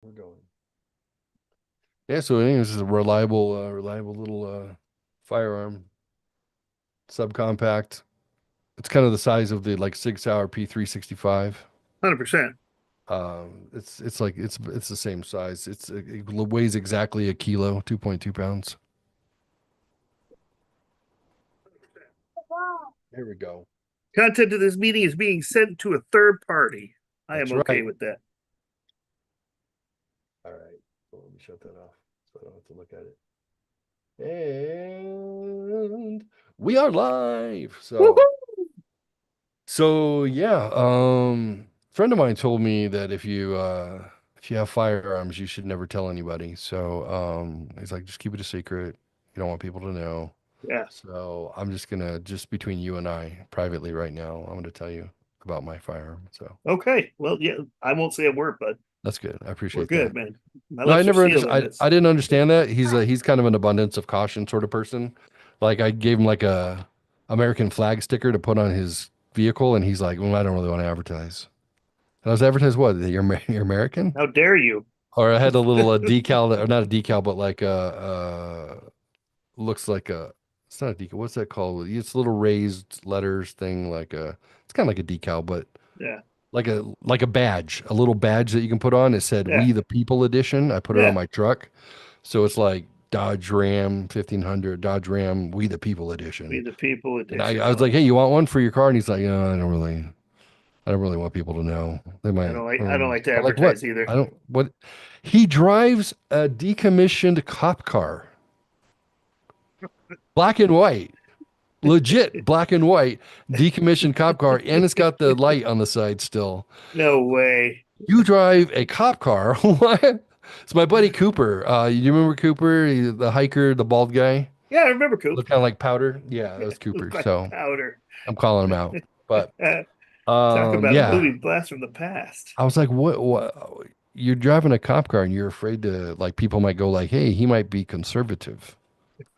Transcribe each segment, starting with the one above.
We're going. Yeah, so anyways, this is a reliable little firearm, subcompact. It's kind of the size of the like 6 hour P365. 100%. It's like it's the same size. It weighs exactly a kilo, 2.2 pounds. Here we go. Content of this meeting is being sent to a third party. I That's am okay right. with that. All right. So let me shut that off so I don't have to look at it. And we are live. So yeah, friend of mine told me that if you have firearms, you should never tell anybody. So he's like, just keep it a secret. You don't want people to know. Yeah. So I'm just gonna just between you and I privately right now, I'm gonna tell you about my firearm. So Okay. Well, yeah, I won't say a word, but that's good. I we're appreciate that. good, man. My No, I lips are never sealed understood. on this. I didn't understand that. He's kind of an abundance of caution sort of person. Like I gave him like a American flag sticker to put on his vehicle, and he's like, "Well, I don't really want to advertise." And I was advertised what? That you're American? How dare you? Or I had a little decal, or not a decal, but like looks like a. It's not a decal. What's that called? It's a little raised letters thing, like a. It's kind of like a decal, but Yeah. like a badge, a little badge that you can put on. It said Yeah. "We the People" edition. I put it on Yeah. my truck, so it's like Dodge Ram 1500, Dodge Ram "We the People" We edition. the people And I, edition. I was like, "Hey, you want one for your car?" And he's like, "No, I don't really want people to know. They might." I don't like to I'm like, "What? advertise either. I don't what?" He drives a decommissioned cop car, black and white, legit black and white, decommissioned cop car, and it's got the light on the side still. No way. You drive a cop car? What? It's my buddy Cooper. You remember Cooper, the hiker, the bald guy? Yeah, I remember Coop. Look kind of like powder. Yeah, that was Look Cooper. like So powder. I'm calling him out. But Talk about a yeah, movie blast from the past. I was like, what? You're driving a cop car and you're afraid to like people might go like, hey, he might be conservative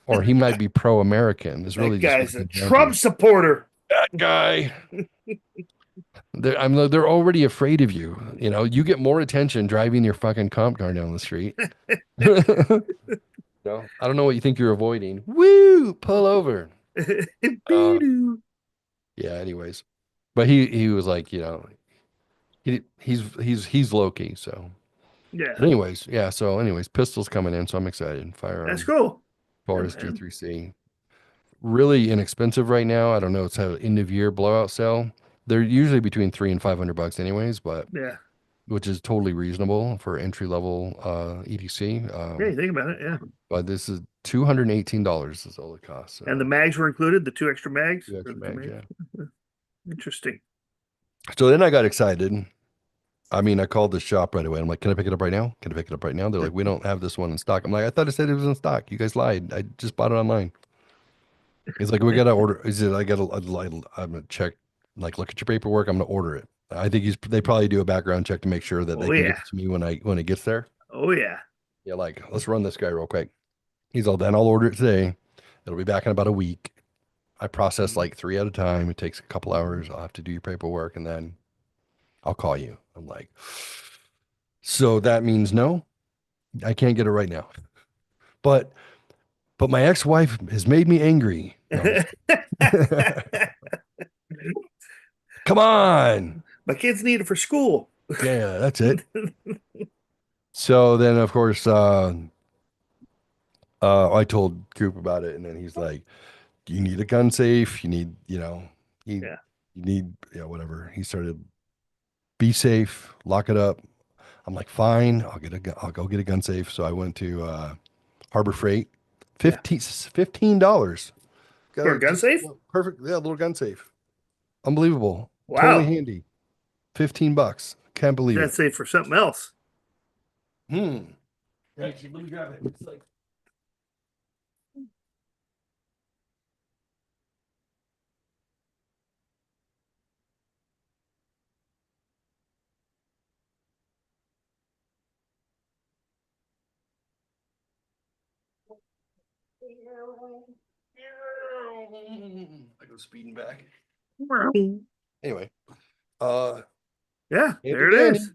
or he might be pro-American. It's really That just what guy's it a comes down to. Trump supporter. That guy. They're already afraid of you. You know, you get more attention driving your fucking comp car down the street. No, I don't know what you think you're avoiding. Woo, pull over. Uh, yeah. Anyways, but he was like, he's low key. So, Yeah, but anyways, yeah. So, anyways, pistols coming in, so I'm excited. that's Firearm, cool. Yeah, Taurus man. G3C, really inexpensive right now. I don't know. It's an end of year blowout sale. They're usually between 300 and $500, anyways, but Yeah. which is totally reasonable for entry level EDC. Yeah, you think about it. Yeah. But this is $218 is all it costs. And the So mags were included, the two extra mags two or extra the two mags, mags. yeah. Interesting. So then I got excited. I mean, I called the shop right away. I'm like, can I pick it up right now? Can I pick it up right now? They're like, we don't have this one in stock. I'm like, I thought it said it was in stock. You guys lied. I just bought it online. He's like, we gotta order. He said, I'm gonna check, like, look at your paperwork. I'm gonna order it. I think they probably do a background check to make sure that they Oh can give yeah. it to me when it gets there. Oh yeah. Yeah, like, let's run this guy real quick. He's all, then I'll order it today. It'll be back in about a week. I process Mhm. like three at a time. It takes a couple hours. I'll have to do your paperwork and then I'll call you. I'm like, so that means no, I can't get it right now. But my ex-wife has made me angry. No, I'm just kidding. Come on. My kids need it for school. Yeah, that's it. So then of course I told Coop about it and then he's like, you need a gun safe, you need, you, Yeah. you need, whatever. He started be safe, lock it up. I'm like, fine, I'll go get a gun safe. So I went to Harbor Freight, Yeah. $15. Got For a a gun just safe? perfect, yeah, little gun safe. Unbelievable. Totally Wow. handy. $15. Can't believe Gun it. safe for something else. Hmm. Actually, let me grab it. It's like I go speeding back. Anyway, uh, Yeah, handy there it dandy. is.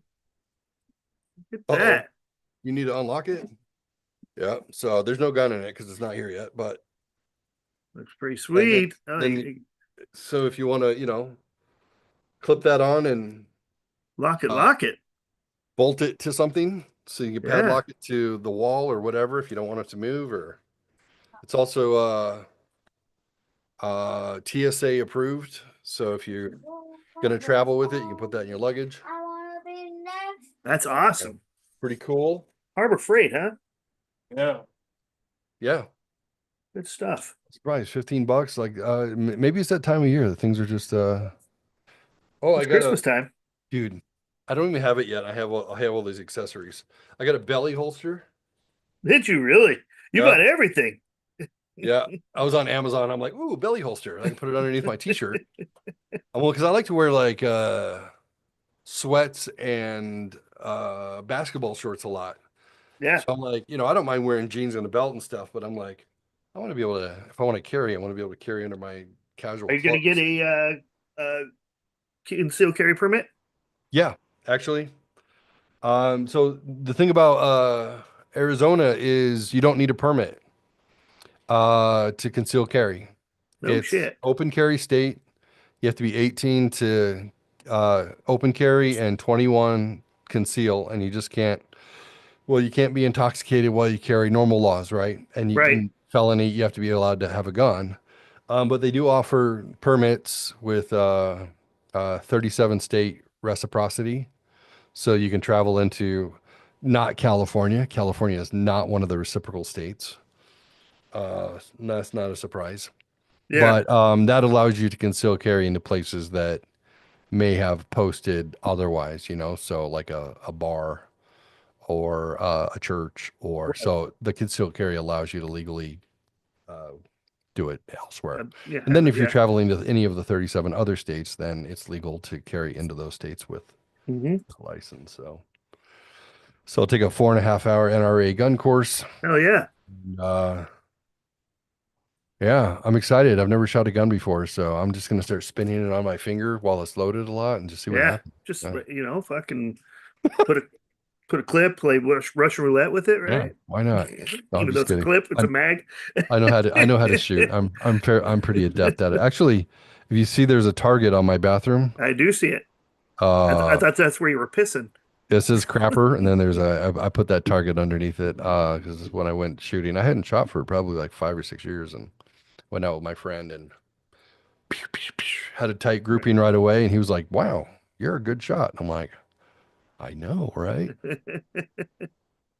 Look at Uh-oh. that. You need to unlock it. Yeah. So there's no gun in it because it's not here yet. But Looks pretty and sweet. Oh, so if you want to, clip that on and lock it, uh, lock it. bolt it to something, so you can Yeah. padlock it to the wall or whatever if you don't want it to move. Or it's also TSA approved. So if you're gonna travel with it, you can put that in your luggage. That's Yeah. awesome. Pretty cool. Harbor Freight, huh? Yeah. Yeah. Good stuff. Surprise, $15. Like maybe it's that time of year that things are just oh, I It's got a Christmas time. dude. I don't even have it yet. I have all these accessories. I got a belly holster. Did you really? You Yeah. bought everything. Yeah. I was on Amazon. I'm like, ooh, belly holster. I can put it underneath my t-shirt. Well, because I like to wear like sweats and basketball shorts a lot. Yeah. So I'm like, I don't mind wearing jeans and a belt and stuff, but I'm like, I want to be able to, if I want to carry, I want to be able to carry under my casual Are you going to get clothes. concealed carry permit? Yeah, actually. So the thing about Arizona is you don't need a permit to conceal carry. No It's shit. open carry state. You have to be 18 to open carry and 21 conceal, and you just can't. Well, you can't be intoxicated while you carry normal laws, right? And Right. felony, you have to be allowed to have a gun. But they do offer permits with 37 state reciprocity. So you can travel into not California. California is not one of the reciprocal states. That's not a surprise. Yeah. But that allows you to conceal carry into places that may have posted otherwise, so like a bar or a church, or so the concealed carry allows you to legally uh, do it elsewhere. Yeah. And then if you're traveling to any of the 37 other states, then it's legal to carry into those states with Mm-hmm. a license. So I'll take a 4.5 hour NRA gun course. Oh yeah. Uh, yeah, I'm excited. I've never shot a gun before, so I'm just gonna start spinning it on my finger while it's loaded a lot and just see what Yeah. happens. Just Yeah, fucking put a put a clip, play Russian roulette with it, yeah, right? why not? No, I'm Even though just it's a kidding. clip, it's a mag. I know how to shoot. I'm pretty adept at it. Actually, if you see there's a target on my bathroom, I do see it. I uh thought that's where you were pissing. this is crapper, and then I put that target underneath it because when I went shooting, I hadn't shot for probably like 5 or 6 years, and went out with my friend and pew, pew, pew, had a tight grouping right away, and he was like, "Wow, you're a good shot." I'm like, "I know, right?"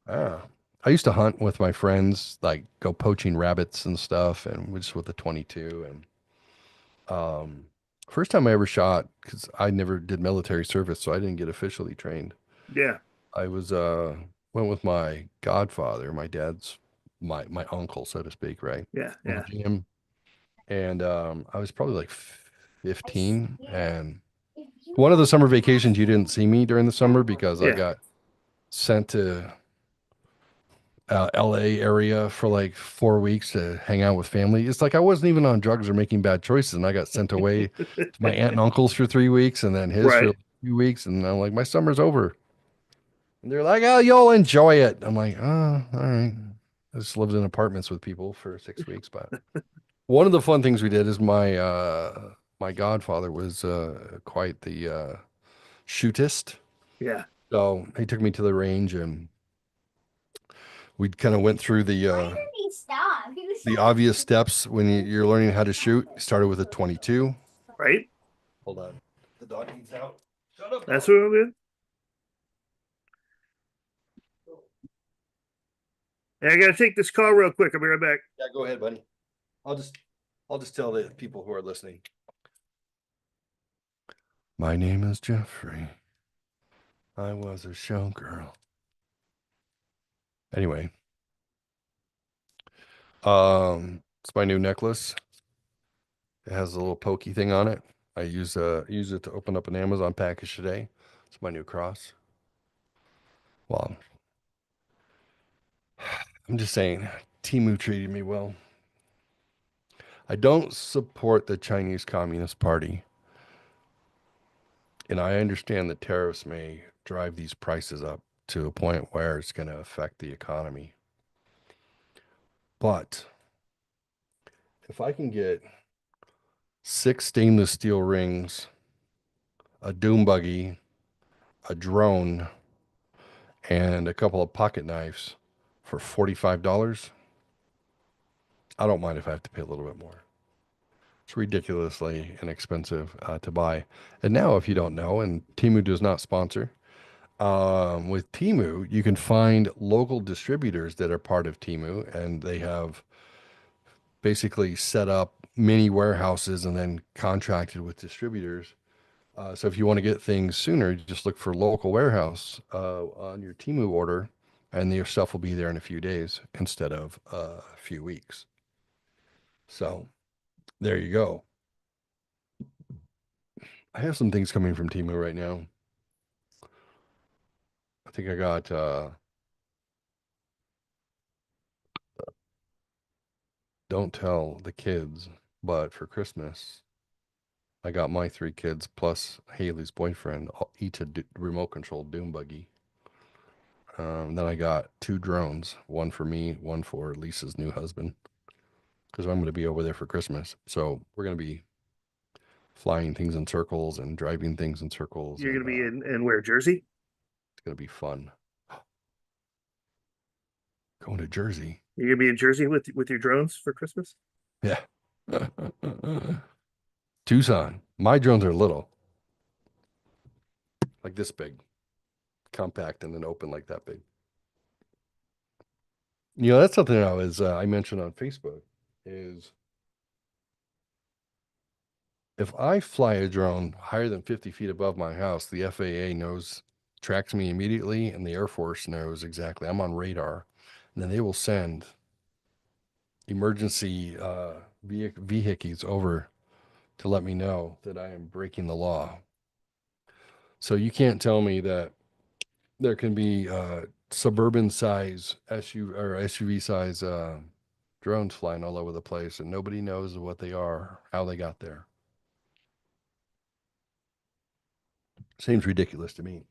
Yeah. I used to hunt with my friends, like go poaching rabbits and stuff, and just with the 22. And first time I ever shot, because I never did military service, so I didn't get officially trained. Yeah. I was went with my godfather, my dad's my uncle, so to speak, right? Yeah. I'm Yeah. with him, and I was probably like 15, and one of the summer vacations you didn't see me during the summer because I Yeah. got sent to LA area for like 4 weeks to hang out with family. It's like I wasn't even on drugs or making bad choices, and I got sent away to my aunt and uncle's for 3 weeks, and then his for Right. like 2 weeks, and I'm like, my summer's over. And they're like, oh, you'll enjoy it. I'm like, oh, all right. I just lived in apartments with people for 6 weeks, but one of the fun things we did is my godfather was quite the shootist. Yeah. So he took me to the range, and we kind of went through Why did he stop? He was the so obvious steps when you're learning how to shoot. You started with a 22. Right. Hold on. The dog needs out. Shut up, That's dog. what I'm in. Hey, I gotta take this call real quick. I'll be right back. Yeah, go ahead, buddy. I'll just I'll just tell the people who are listening. My name is Jeffrey. I was a showgirl. Anyway, it's my new necklace. It has a little pokey thing on it. I use it to open up an Amazon package today. It's my new cross. Well, I'm just saying, Timu treated me well. I don't support the Chinese Communist Party, and I understand that tariffs may drive these prices up. to a point where it's going to affect the economy. But if I can get 6 stainless steel rings, a doom buggy, a drone, and a couple of pocket knives for $45, I don't mind if I have to pay a little bit more. It's ridiculously inexpensive to buy. And now, if you don't know, and Temu does not sponsor, with Temu, you can find local distributors that are part of Temu, and they have basically set up mini warehouses and then contracted with distributors. So if you want to get things sooner, you just look for local warehouse on your Temu order, and your stuff will be there in a few days instead of a few weeks. So there you go. I have some things coming from Temu right now. I think I got don't tell the kids, but for Christmas, I got my 3 kids plus Haley's boyfriend each a remote controlled Doom buggy. Then I got 2 drones, one for me, one for Lisa's new husband, because I'm going to be over there for Christmas. So we're going to be flying things in circles and driving things in circles. You're going to be in where, Jersey? It's going to be fun. Going to Jersey. You're going to be in Jersey with your drones for Christmas? Yeah. Tucson. My drones are little. Like this big. Compact and then open like that big. You know, that's something I mentioned on Facebook is if I fly a drone higher than 50 feet above my house, the FAA tracks me immediately, and the Air Force knows exactly. I'm on radar. And then they will send emergency vehicles over to let me know that I am breaking the law. So you can't tell me that there can be suburban size SUV size drones flying all over the place and nobody knows what they are, how they got there. Seems ridiculous to me.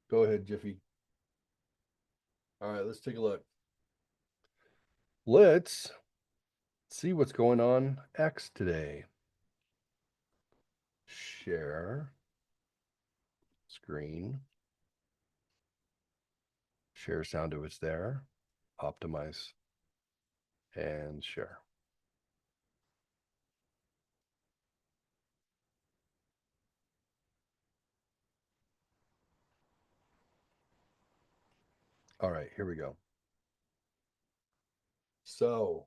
Go ahead, Jiffy. All right, let's take a look. Let's see what's going on X today. Share screen. Share sound to it's there. Optimize and share. All right, here we go. So,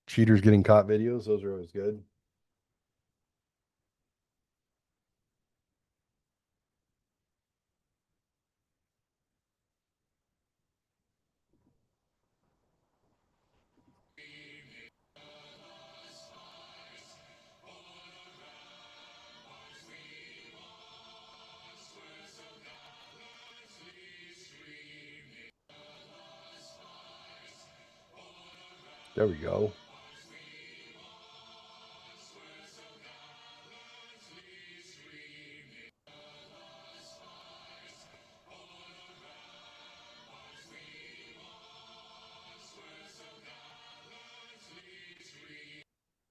cheaters getting caught videos, those are always good. There we go.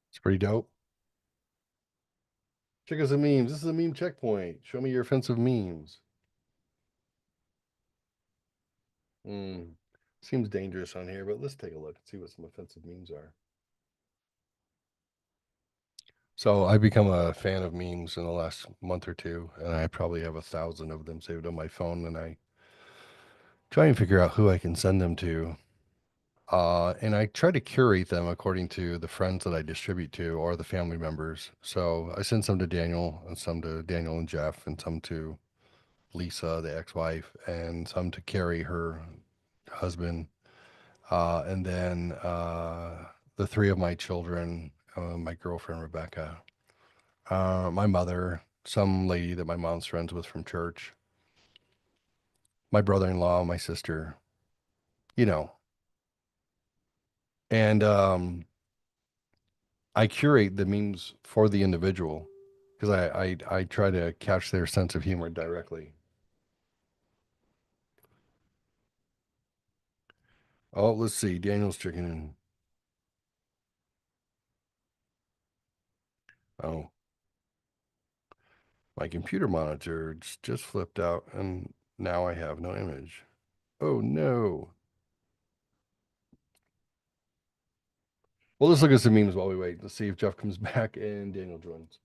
It's pretty dope. Check out some memes. This is a meme checkpoint. Show me your offensive memes. Seems dangerous on here, but let's take a look and see what some offensive memes are. So I've become a fan of memes in the last month or two, and I probably have 1,000 of them saved on my phone, and I try and figure out who I can send them to. And I try to curate them according to the friends that I distribute to or the family members. So I send some to Daniel and some to Daniel and Jeff and some to Lisa, the ex-wife, and some to Carrie, her husband. And then the 3 of my children, my girlfriend, Rebecca, my mother, some lady that my mom's friends with from church, my brother-in-law, my sister, you know. And I curate the memes for the individual because I try to catch their sense of humor directly. Oh, let's see. Daniel's checking in. Oh, my computer monitor just flipped out and now I have no image. Oh no. Well, let's look at some memes while we wait. Let's see if Jeff comes back and Daniel joins.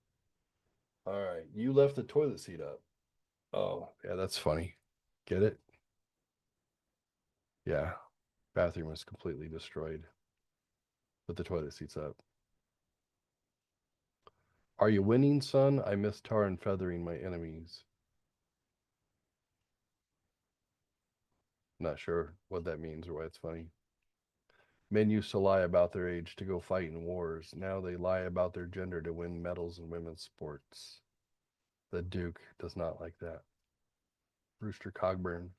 All right. You left the toilet seat up. Oh, yeah, that's funny. Get it? Yeah. Bathroom is completely destroyed. Put the toilet seats up. Are you winning, son? I miss tar and feathering my enemies. Not sure what that means or why it's funny. Men used to lie about their age to go fight in wars. Now they lie about their gender to win medals in women's sports. The Duke does not like that. Rooster Cogburn.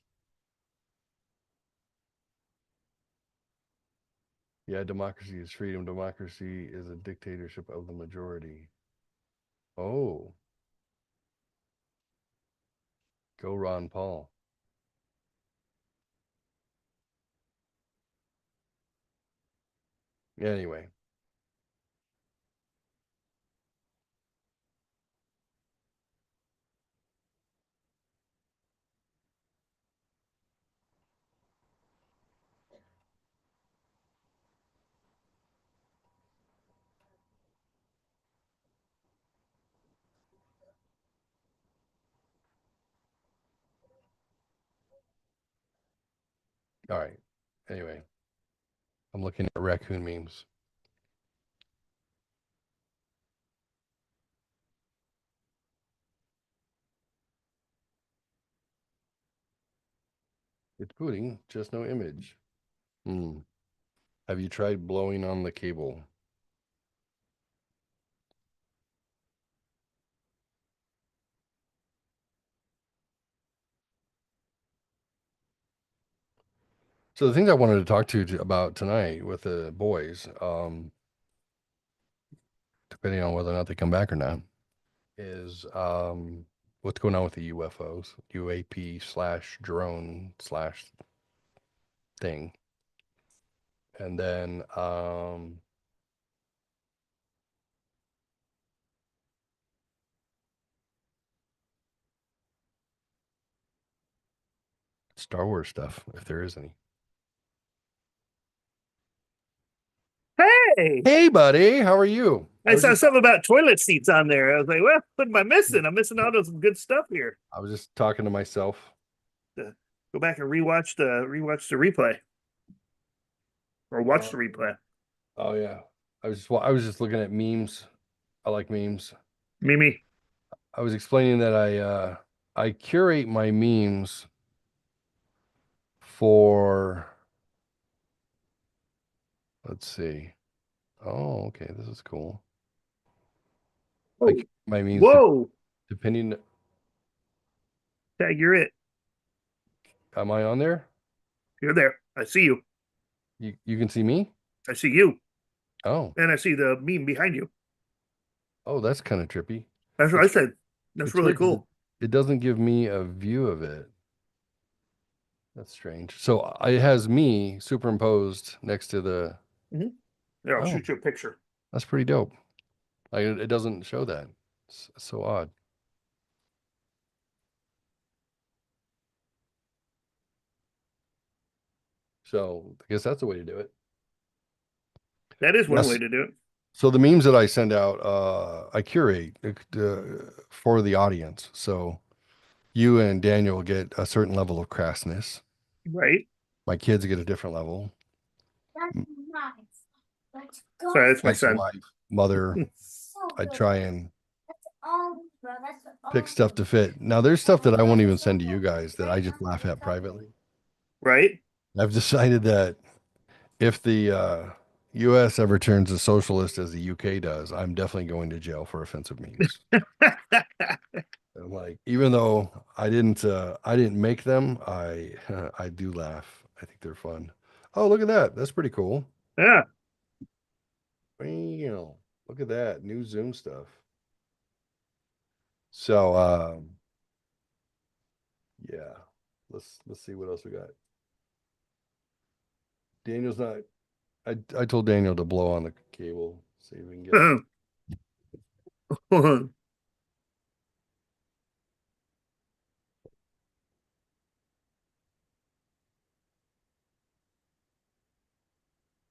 Yeah, democracy is freedom. Democracy is a dictatorship of the majority. Oh. Go Ron Paul. Anyway. All right. Anyway. I'm looking at raccoon memes. It's booting, just no image. Have you tried blowing on the cable? So the things I wanted to talk to you about tonight with the boys, depending on whether or not they come back or not, is what's going on with the UFOs, UAP slash drone slash thing. And then Star Wars stuff, if there is any. Hey, Hey, buddy, how are you? I saw something about toilet seats on there. I was like, well, what am I missing? I'm missing out on some good stuff here. I was just talking to myself. Go back and rewatch the replay, or watch the replay. Oh yeah, I was just looking at memes. I like memes. Mimi. I was explaining that I curate my memes for, let's see. Oh, okay, this is cool. Like my memes Whoa, depending. tag, you're it. Am I on there? You're there. I see you. You can see me? I see you. Oh. And I see the meme behind you. Oh, that's kind of trippy. That's what I said. That's really cool. It doesn't give me a view of it. That's strange. So it has me superimposed next to the. Yeah, I'll shoot you a picture. That's pretty dope. Like it doesn't show that. It's so odd. So I guess that's the way to do it. That is one way to do it. So the memes that I send out, I curate for the audience. So you and Daniel get a certain level of crassness. Right. My kids get a different level. That's nice. Let's go. Sorry, that's my son. Wife, mother. So I good. try and That's all, bro. That's all. pick stuff to fit. Now there's stuff that I won't even send to you guys that I just laugh at privately. Right. I've decided that if the US ever turns as socialist as the UK does, I'm definitely going to jail for offensive memes. And like, even though I didn't make them, I do laugh. I think they're fun. Oh, look at that. That's pretty cool. Yeah. Look Look at that new Zoom stuff. So, yeah, let's see what else we got. Daniel's not. I told Daniel to blow on the cable, see if we can get.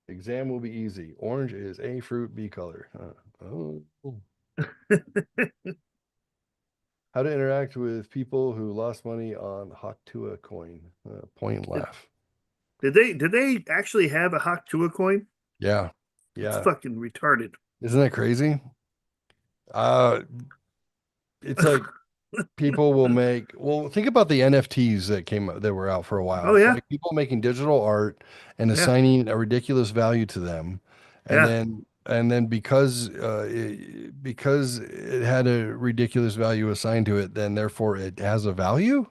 Exam will be easy. Orange is a fruit, B color. Oh. How to interact with people who lost money on Haktua coin. Point and laugh. Did they actually have a Haktua coin? Yeah. It's Yeah. fucking retarded. Isn't that crazy? It's like people will make, well, think about the NFTs that were out for a while. Oh yeah, Like people making digital art and yeah, assigning a ridiculous value to them. And yeah, then because because it had a ridiculous value assigned to it, then therefore it has a value.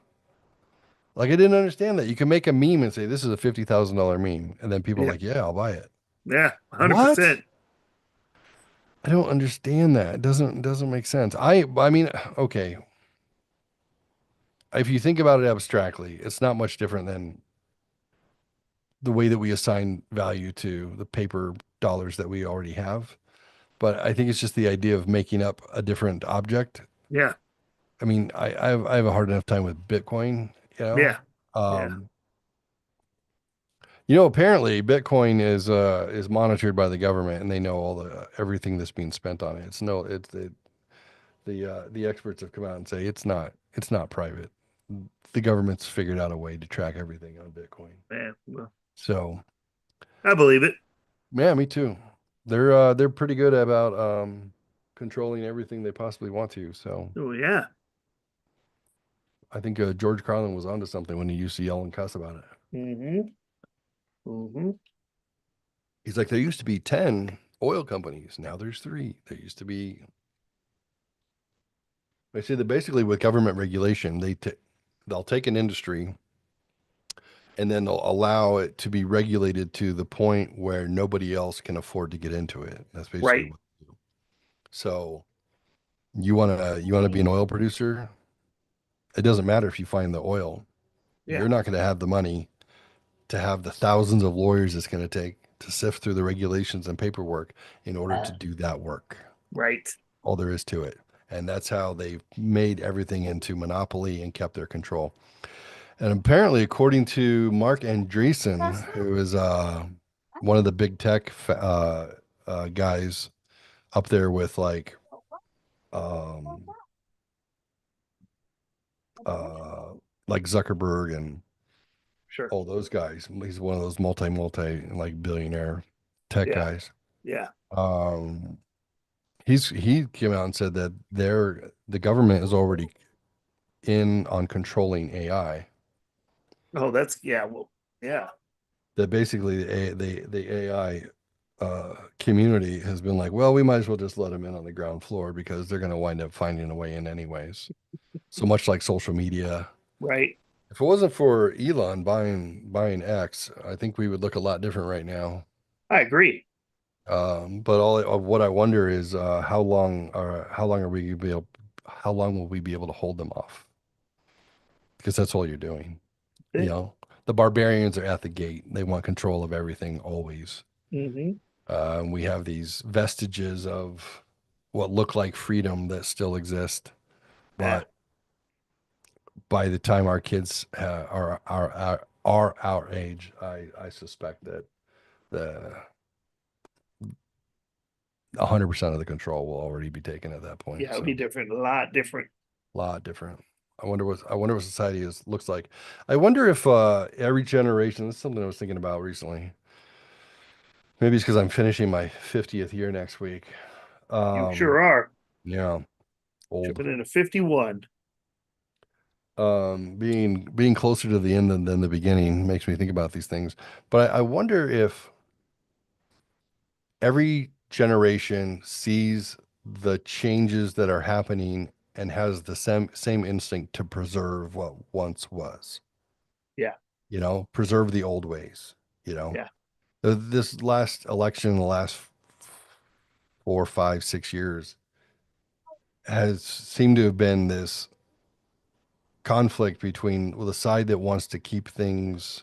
Like I didn't understand that. You can make a meme and say this is a $50,000 meme, and then people are yeah, like, yeah, I'll buy it. yeah, What? 100%. I don't understand that. It doesn't make sense. I mean, okay. If you think about it abstractly, it's not much different than the way that we assign value to the paper dollars that we already have. But I think it's just the idea of making up a different object. Yeah, I mean, I have a hard enough time with Bitcoin, you know. yeah, yeah. Apparently Bitcoin is monitored by the government and they know all the everything that's being spent on it. The experts have come out and say it's not private. The government's figured out a way to track everything on Bitcoin. Man, well, So I believe it. yeah, me too. They're pretty good about controlling everything they possibly want to. So Oh yeah. I think George Carlin was onto something when he used to yell and cuss about it. Mm-hmm. Mm-hmm. He's like, there used to be 10 oil companies. Now there's 3. There used to be. They say that basically with government regulation, they'll take an industry and then they'll allow it to be regulated to the point where nobody else can afford to get into it. That's basically Right. what they do. So you wanna be an oil producer? It doesn't matter if you find the oil. Yeah. You're not going to have the money to have the thousands of lawyers it's going to take to sift through the regulations and paperwork in order to do that work. Right. All there is to it. And that's how they've made everything into monopoly and kept their control. And apparently, according to Mark Andreessen, who is one of the big tech guys up there with um, uh, like Zuckerberg and Sure. all those guys. He's one of those multi like billionaire tech Yeah. guys. Yeah. He came out and said that the government is already in on controlling AI. Oh, that's yeah. Well, yeah. That basically the AI community has been like, well, we might as well just let them in on the ground floor because they're going to wind up finding a way in anyways. So much like social media. Right. If it wasn't for Elon buying X, I think we would look a lot different right now. I agree. But all of what I wonder is how long are we gonna be able, how long will we be able to hold them off? Because that's all you're doing. You know, the barbarians are at the gate. They want control of everything always. Mm-hmm. We have these vestiges of what look like freedom that still exist, Yeah. but by the time our kids are our age, I suspect that the 100% of the control will already be taken at that point. Yeah, it'll So, be different. A lot different. lot different. I wonder what society looks like. I wonder if every generation. This is something I was thinking about recently. Maybe it's because I'm finishing my 50th year next week. You sure are. Yeah, old. Tripping in a 51. Being closer to the end than the beginning makes me think about these things. But I wonder if every generation sees the changes that are happening and has the same instinct to preserve what once was. Yeah. Preserve the old ways. Yeah. This last election, the last 4, 5, 6 years has seemed to have been this conflict between the side that wants to keep things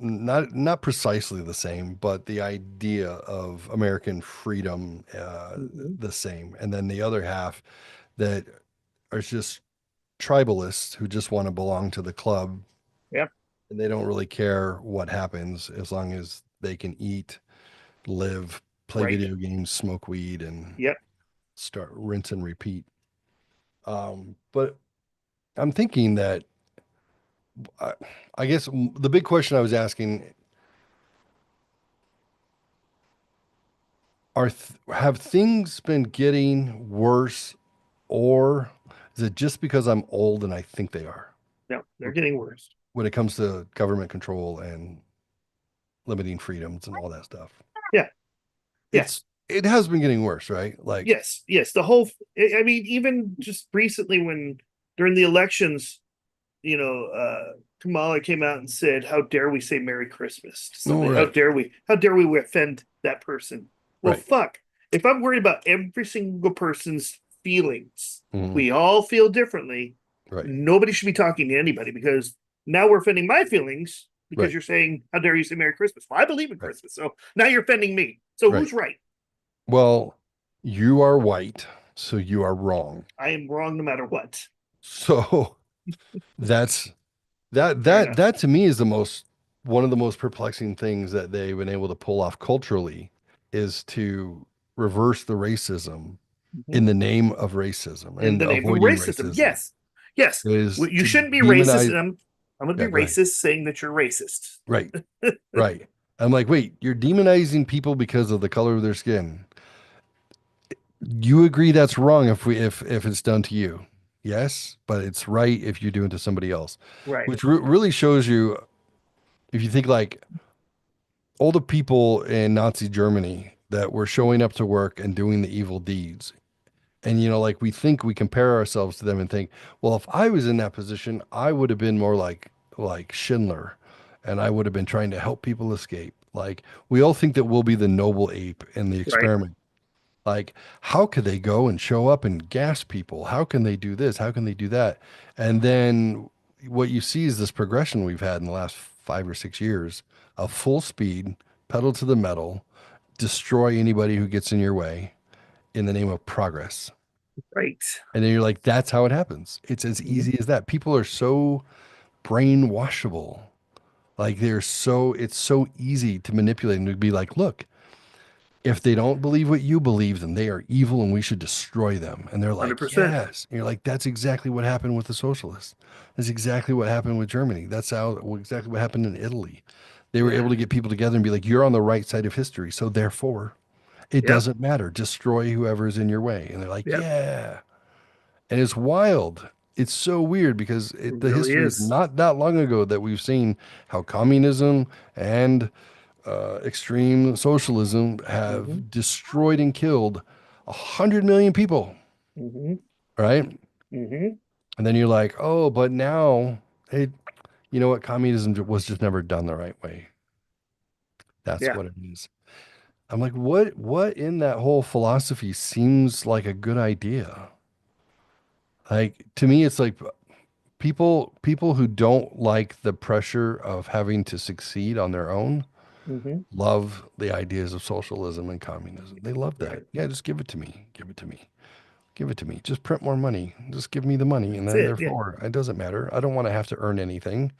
not precisely the same, but the idea of American freedom the same, and then the other half that are just tribalists who just want to belong to the club, Yep. and they don't really care what happens as long as they can eat, live, play Right. video games, smoke weed, and Yep. start rinse and repeat. But I'm thinking that I, I guess the big question I was asking have things been getting worse, or is it just because I'm old and I think they are No, they're getting worse. when it comes to government control and limiting freedoms and all that stuff? Yeah. Yeah. It has been getting worse, right? Like, Yes. The whole. I mean, even just recently, when during the elections, Kamala came out and said, "How dare we say Merry Christmas to somebody? right. How dare we? How dare we offend that person?" Well, Right. fuck. If I'm worried about every single person's feelings, Mhm. we all feel differently. Right. Nobody should be talking to anybody, because now we're offending my feelings because Right. you're saying, "How dare you say Merry Christmas?" Well, I believe in Right. Christmas, so now you're offending me. So Right. who's right? Well, you are white, so you are wrong. I am wrong no matter what. So that's Fair enough. that to me is one of the most perplexing things that they've been able to pull off culturally, is to reverse the racism in the name of racism In and the name of avoiding racism. racism. Yes. Is Well, you to shouldn't be racist. demonize. And I'm going to Yeah, be go ahead. racist saying that you're racist. Right. Right. I'm like, wait, you're demonizing people because of the color of their skin. You agree that's wrong if it's done to you. Yes, but it's right if you do it to somebody else. Right. Which really shows you, if you think like all the people in Nazi Germany that were showing up to work and doing the evil deeds. And, like we think we compare ourselves to them and think, well, if I was in that position, I would have been more like Schindler, and I would have been trying to help people escape. Like, we all think that we'll be the noble ape in the experiment. Like, how could they go and show up and gas people? How can they do this? How can they do that? And then what you see is this progression we've had in the last 5 or 6 years of full speed, pedal to the metal, destroy anybody who gets in your way in the name of progress. Right. And then you're like, that's how it happens. It's as easy as that. People are so brainwashable. Like, it's so easy to manipulate and to be like, look, if they don't believe what you believe, then they are evil and we should destroy them. And they're like, 100%. yes. And you're like, that's exactly what happened with the socialists. That's exactly what happened with Germany. That's exactly what happened in Italy. They were able to get people together and be like, you're on the right side of history. So therefore, it doesn't matter. Destroy whoever's in your way. And they're like, yeah. And it's wild. It's so weird because the really history is is. not that long ago that we've seen how communism and extreme socialism have destroyed and killed 100 million people, right? And then you're like, oh, but now you know what? Communism was just never done the right way. That's what it is. I'm like, what in that whole philosophy seems like a good idea? Like, to me, it's like people who don't like the pressure of having to succeed on their own love the ideas of socialism and communism. They love that. Right. Yeah, just give it to me. Give it to me. Give it to me. Just print more money. Just give me the money. And then therefore, it doesn't matter. I don't want to have to earn anything.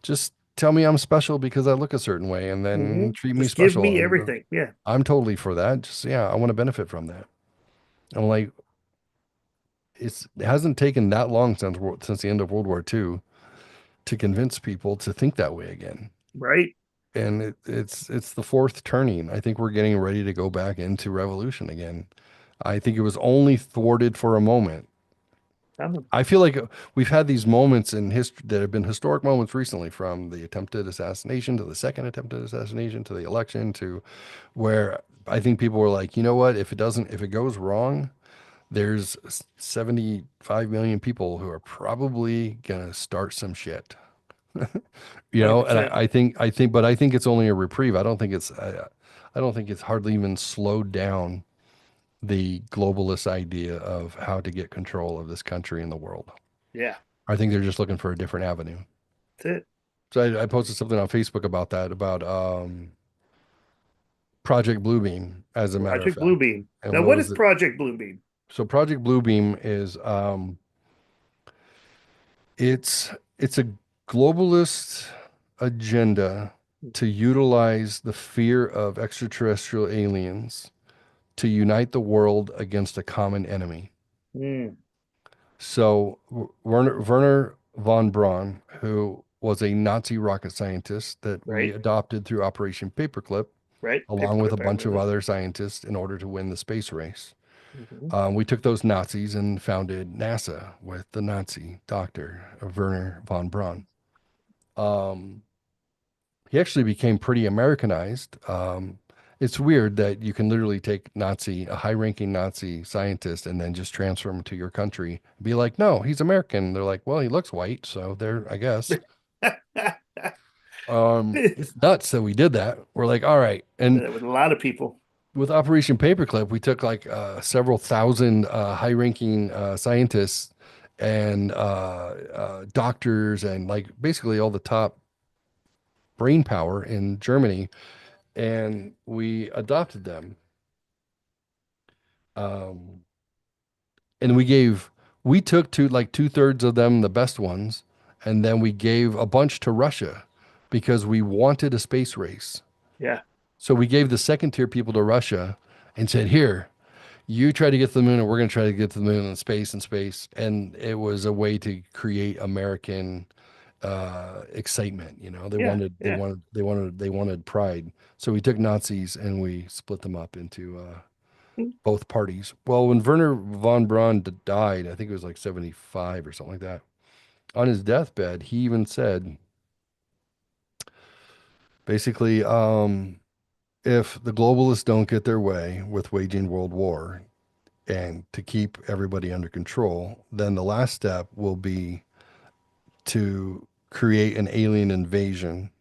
Just tell me I'm special because I look a certain way, and then treat me Just special. give me And everything. Yeah. I'm totally for that. Just, I want to benefit from that. I'm like, it hasn't taken that long since the end of World War II to convince people to think that way again. Right. And it's the fourth turning. I think we're getting ready to go back into revolution again. I think it was only thwarted for a moment. I feel like we've had these moments in history that have been historic moments recently, from the attempted assassination to the second attempted assassination to the election, to where I think people were like, you know what, if it goes wrong, there's 75 million people who are probably gonna start some shit. And 100%. I think it's only a reprieve. I don't think it's hardly even slowed down the globalist idea of how to get control of this country and the world. Yeah, I think they're just looking for a different avenue. that's it. So I posted something on Facebook about that, about Project Bluebeam, as a matter of Project fact. Bluebeam. And Now, what what was is it? Project Bluebeam? So Project Bluebeam is it's a globalist agenda to utilize the fear of extraterrestrial aliens to unite the world against a common enemy. Mm, So Werner von Braun, who was a Nazi rocket scientist that we right, adopted through Operation Paperclip, right. along with a Paperclip, I bunch of remember other scientists in order to win the space race. that. Mhm. We took those Nazis and founded NASA with the Nazi doctor, Werner von Braun. Um, he actually became pretty Americanized. It's weird that you can literally take a high-ranking Nazi scientist, and then just transfer him to your country. Be like, no, he's American. They're like, well, he looks white, so there, I guess. It's nuts that we did that. We're like, all right. And That was a lot of people. with Operation Paperclip, we took like several thousand high-ranking scientists and doctors, and like basically all the top brain power in Germany, and we adopted them. Um, and we took like two-thirds of them, the best ones, and then we gave a bunch to Russia because we wanted a space race. Yeah, So we gave the second tier people to Russia and said, here, you try to get to the moon, and we're going to try to get to the moon in space and space. And it was a way to create American excitement. You know, yeah, yeah. they wanted pride. So we took Nazis and we split them up into both parties. Well, when Werner von Braun died, I think it was like 75 or something like that. On his deathbed, he even said, basically, if the globalists don't get their way with waging world war and to keep everybody under control, then the last step will be to create an alien invasion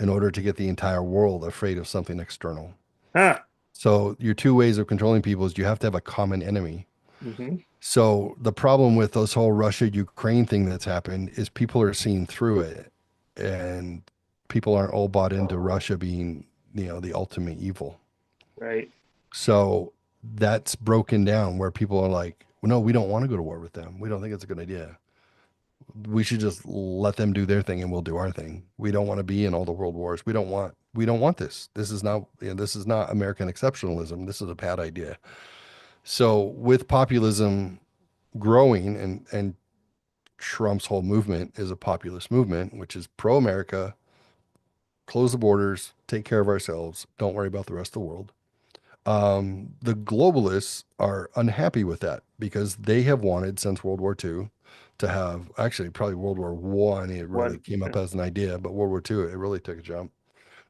in order to get the entire world afraid of something external. Huh. So your two ways of controlling people is you have to have a common enemy. Hmm. So the problem with this whole Russia-Ukraine thing that's happened is people are seeing through it, and people aren't all bought into Russia being, the ultimate evil. Right. So that's broken down where people are like, well, no, we don't want to go to war with them. We don't think it's a good idea. We should just let them do their thing and we'll do our thing. We don't want to be in all the world wars. We don't want this. This is not American exceptionalism. This is a bad idea. So with populism growing, and Trump's whole movement is a populist movement, which is pro-America, close the borders, take care of ourselves, don't worry about the rest of the world. The globalists are unhappy with that because they have wanted since World War II to have, actually probably World War One, it really One. came up Yeah. as an idea, but World War II, it really took a jump.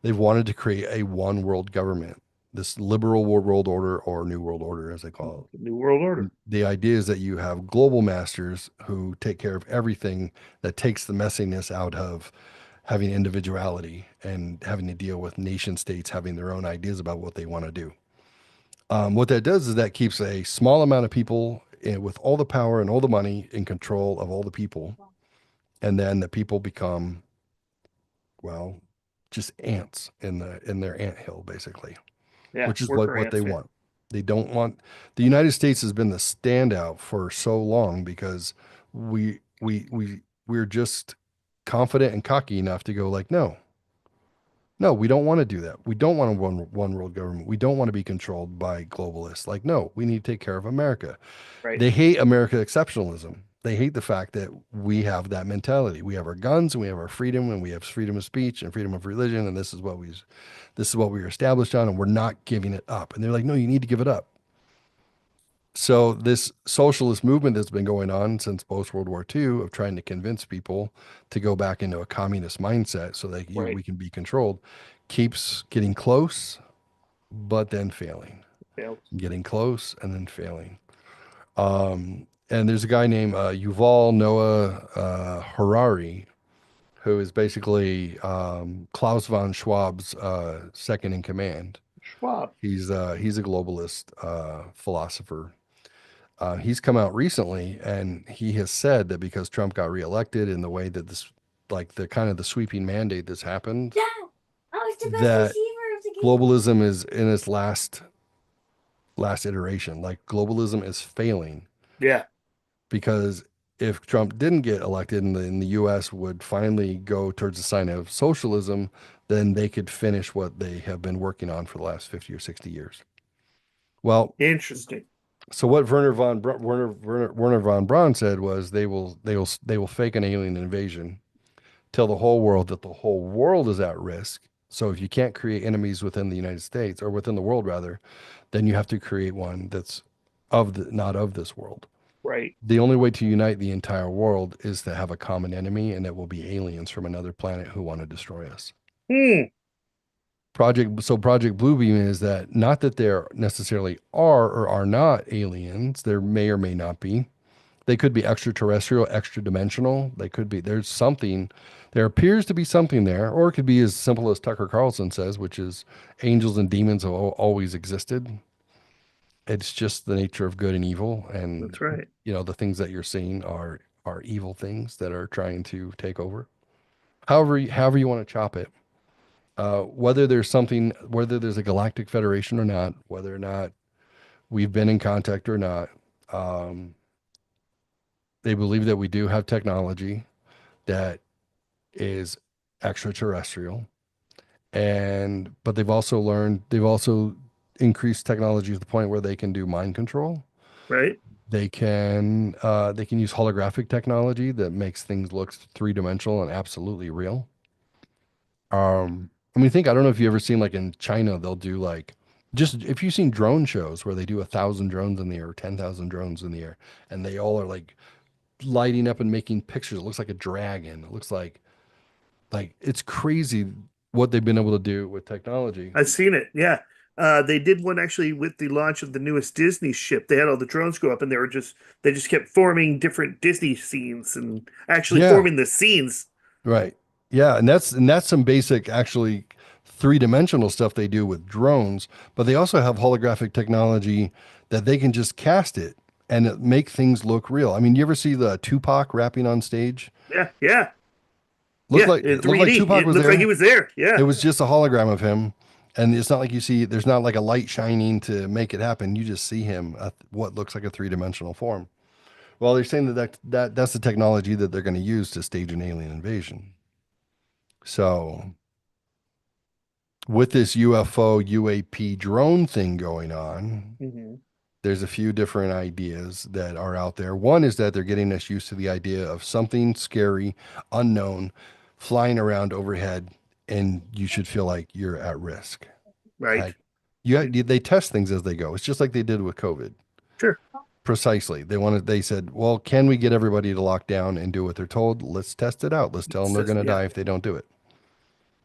They've wanted to create a one world government, this liberal world order, or new world order, as they call New World Order. it. The idea is that you have global masters who take care of everything that takes the messiness out of having individuality and having to deal with nation states having their own ideas about what they want to do. What that does is that keeps a small amount of people with all the power and all the money in control of all the people. And then the people become, well, just ants in their anthill, basically, Yeah. which is Worker what they ants. Yeah. want. They don't want, the United States has been the standout for so long because we're just confident and cocky enough to go like, no, we don't want to do that. We don't want a one world government. We don't want to be controlled by globalists. Like, no, we need to take care of America. Right. They hate America exceptionalism. They hate the fact that we have that mentality. We have our guns and we have our freedom, and we have freedom of speech and freedom of religion, and this is what we were established on, and we're not giving it up. And they're like, no, you need to give it up. So this socialist movement that's been going on since post World War II of trying to convince people to go back into a communist mindset so that Right. we can be controlled keeps getting close, but then failing, Failed. getting close and then failing. And there's a guy named Yuval Noah Harari, who is basically Klaus von Schwab's second in command. Schwab. He's a globalist philosopher. He's come out recently and he has said that because Trump got reelected in the way that this, like the kind of the sweeping mandate that's happened, Dad, I was the best that receiver of the game. globalism is in its last iteration. Like globalism is failing Yeah. because if Trump didn't get elected and the US would finally go towards the sign of socialism, then they could finish what they have been working on for the last 50 or 60 years. Well, Interesting. so what Werner von Braun said was they will fake an alien invasion, tell the whole world that the whole world is at risk. So if you can't create enemies within the United States or within the world rather, then you have to create one that's not of this world. Right. The only way to unite the entire world is to have a common enemy, and it will be aliens from another planet who want to destroy us. Project Bluebeam is that not that there necessarily are or are not aliens. There may or may not be. They could be extraterrestrial, extra dimensional. They could be, there's something, there appears to be something there, or it could be as simple as Tucker Carlson says, which is angels and demons have always existed. It's just the nature of good and evil. And That's right. you know, the things that you're seeing are evil things that are trying to take over. However you want to chop it. Whether there's a galactic federation or not, whether or not we've been in contact or not, they believe that we do have technology that is extraterrestrial, but they've also increased technology to the point where they can do mind control. Right. They can use holographic technology that makes things look three-dimensional and absolutely real. I don't know if you've ever seen, like in China, they'll do like, just if you've seen drone shows where they do 1,000 drones in the air, 10,000 drones in the air, and they all are like lighting up and making pictures. It looks like a dragon. It looks like it's crazy what they've been able to do with technology. I've seen it. Yeah. They did one actually with the launch of the newest Disney ship. They had all the drones go up and they just kept forming different Disney scenes and actually Yeah. forming the scenes. Right. Yeah, and that's some basic actually three-dimensional stuff they do with drones, but they also have holographic technology that they can just cast it and make things look real. I mean, you ever see the Tupac rapping on stage? Yeah. Yeah. Looked yeah. like In it looked 3D. like Tupac It was looked there. like he was there. Yeah. It was just a hologram of him. And it's not like there's not like a light shining to make it happen. You just see him at what looks like a three-dimensional form. Well, they're saying that's the technology that they're going to use to stage an alien invasion. So with this UFO, UAP drone thing going on, there's a few different ideas that are out there. One is that they're getting us used to the idea of something scary, unknown, flying around overhead, and you should feel like you're at risk. Right. They test things as they go. It's just like they did with COVID. Sure. Precisely. They said, well, can we get everybody to lock down and do what they're told? Let's test it out. Let's tell them they're going to die if they don't do it.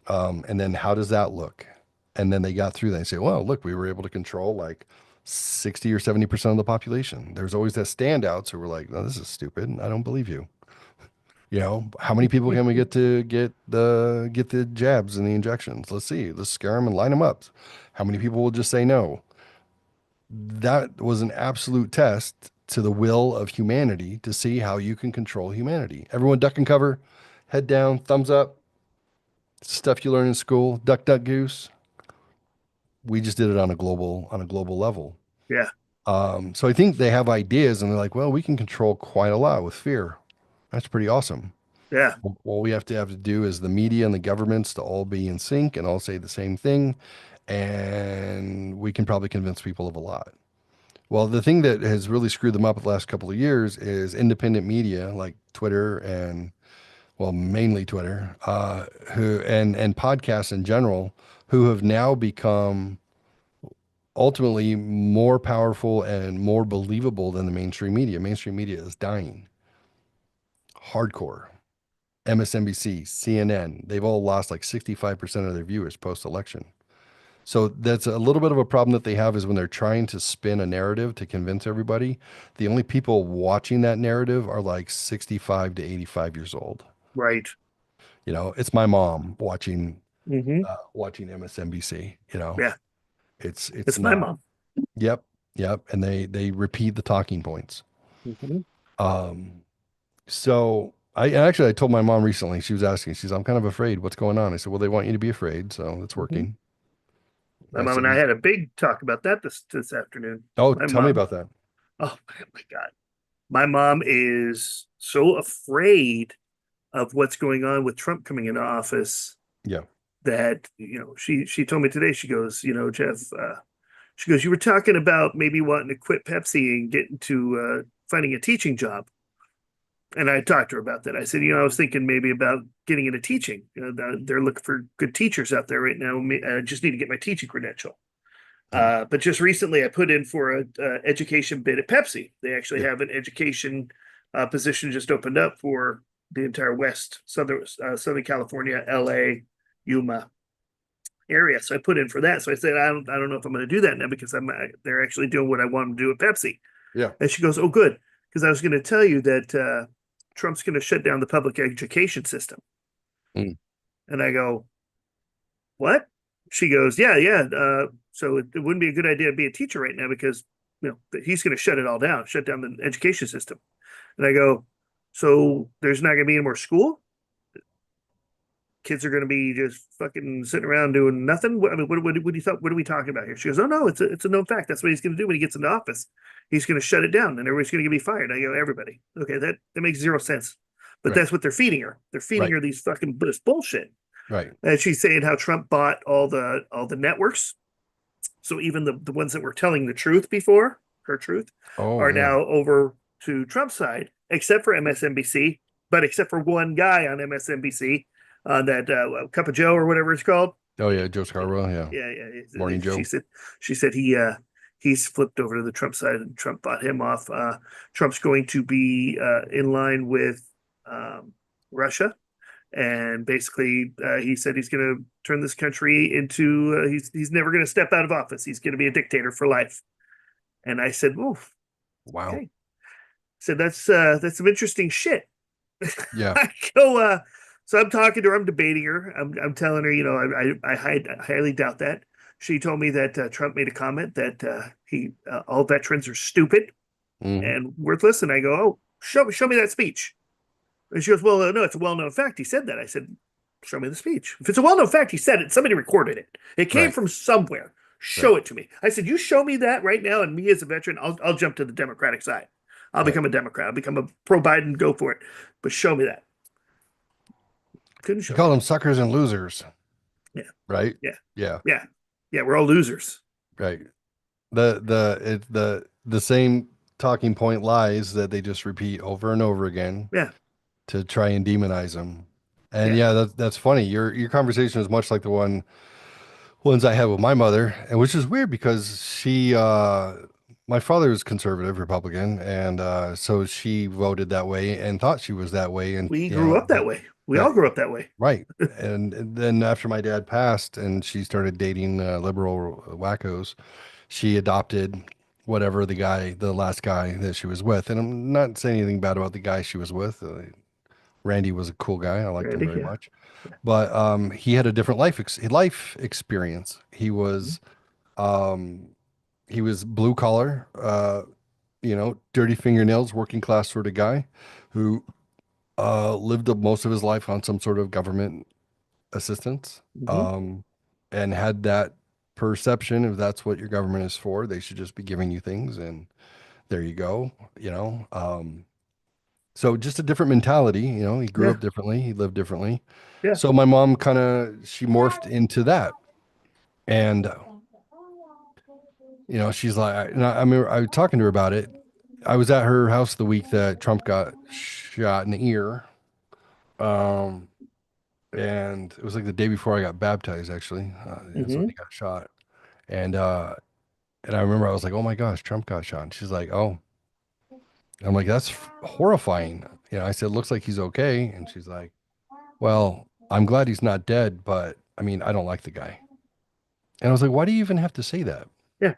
And then how does that look? And then they got through that and say, well, look, we were able to control like 60 or 70% of the population. There's always that standouts who were like, no, this is stupid. I don't believe you. You know, how many people can we get to get the jabs and the injections? Let's see. Let's scare them and line them up. How many people will just say no? That was an absolute test to the will of humanity to see how you can control humanity. Everyone duck and cover, head down, thumbs up. Stuff you learn in school, duck, duck, goose. We just did it on a global level. Yeah. So I think they have ideas and they're like, well, we can control quite a lot with fear. That's pretty awesome. Yeah. What we have to do is the media and the governments to all be in sync and all say the same thing. And we can probably convince people of a lot. Well, the thing that has really screwed them up the last couple of years is independent media like Twitter and, well, mainly Twitter, and podcasts in general, who have now become ultimately more powerful and more believable than the mainstream media. Mainstream media is dying. Hardcore. MSNBC, CNN, they've all lost like 65% of their viewers post-election. So that's a little bit of a problem that they have is when they're trying to spin a narrative to convince everybody, the only people watching that narrative are like 65 to 85 years old. Right. You know, it's my mom watching Mm-hmm. watching MSNBC, you know. Yeah. It's my not. mom. Yep, yep. And they repeat the talking points. Mhm. Um, so I told my mom recently, she was asking, I'm kind of afraid. What's going on? I said, well, they want you to be afraid, so it's Mhm. working. My I mom said, and I had a big talk about that this afternoon. oh, My tell me mom, about that. oh my God, my mom is so afraid of what's going on with Trump coming into office Yeah. that she told me today. She goes, Jeff, she goes, you were talking about maybe wanting to quit Pepsi and get into finding a teaching job. And I talked to her about that. I said, I was thinking maybe about getting into teaching. They're looking for good teachers out there right now. I just need to get my teaching credential. But just recently, I put in for a education bid at Pepsi. They actually Yeah. have an education position just opened up for the entire Southern California, LA, Yuma area. So I put in for that. So I said, I don't know if I'm going to do that now because they're actually doing what I want them to do at Pepsi. Yeah. And she goes, oh, good, because I was going to tell you that Trump's going to shut down the public education system. Mm. And I go, what? She goes, yeah, yeah. So it wouldn't be a good idea to be a teacher right now because he's going to shut it all down, shut down the education system. And I go, so there's not going to be any more school? Kids are going to be just fucking sitting around doing nothing? I mean, what do you thought? What are we talking about here? She goes, oh no, it's a known fact. That's what he's going to do when he gets into office. He's going to shut it down, and everybody's going to be fired. I go, everybody. Okay, that makes zero sense. But Right. that's what they're feeding her. They're feeding Right. her these fucking this bullshit. Right. And she's saying how Trump bought all the networks. So even the ones that were telling the truth before, her truth, Oh, are yeah. now over to Trump's side, except for MSNBC, but except for one guy on MSNBC, that Cup of Joe or whatever it's called. Oh, yeah. Joe Scarborough. Yeah. Yeah. Morning, Joe. She said he's flipped over to the Trump side and Trump bought him off. Trump's going to be in line with Russia. And basically, he said he's going to turn this country into he's never going to step out of office. He's going to be a dictator for life. And I said, "Oh, Wow. okay." So that's some interesting shit. Yeah. I go, so I'm talking to her. I'm debating her. I'm telling her, I highly doubt that. She told me that Trump made a comment that all veterans are stupid Mhm. and worthless. And I go, oh, show me that speech. And she goes, well, no, it's a well-known fact. He said that. I said, show me the speech. If it's a well-known fact, he said it. Somebody recorded it. It came Right. from somewhere. Show it to me. I said, you show me that right now, and me as a veteran, I'll jump to the Democratic side. I'll Right. become a Democrat. I'll become a pro-Biden. Go for it. But show me that. Couldn't You show call me. them suckers and losers. Yeah. Right. Yeah. Yeah. Yeah. Yeah. We're all losers. Right. The same talking point lies that they just repeat over and over again Yeah. to try and demonize them. And Yeah. yeah, that's funny. Your conversation is much like the ones I had with my mother, and which is weird because my father is conservative Republican, and so she voted that way and thought she was that way, and We grew up that way. We all grew up that way. right. And then after my dad passed, and she started dating liberal wackos, she adopted whatever the last guy that she was with. And I'm not saying anything bad about the guy she was with. Randy was a cool guy. I liked him Randy. very Yeah. much. But he had a different life experience. Um, he was blue collar, dirty fingernails, working class sort of guy who lived most of his life on some sort of government assistance, Mm-hmm. and had that perception if that's what your government is for, they should just be giving you things, and there you go, you know. So just a different mentality, he grew Yeah. up differently, he lived differently. Yeah. So my mom she morphed into that. And she's like, and I remember I was talking to her about it. I was at her house the week that Trump got shot in the ear. Um, and it was like the day before I got baptized, actually. That's when Mm-hmm. he got shot. And I remember I was like, "Oh my gosh, Trump got shot." And she's like, "Oh." I'm like, "That's horrifying." I said, "Looks like he's okay." And she's like, "Well, I'm glad he's not dead, but I mean, I don't like the guy." And I was like, "Why do you even have to say that? Yeah.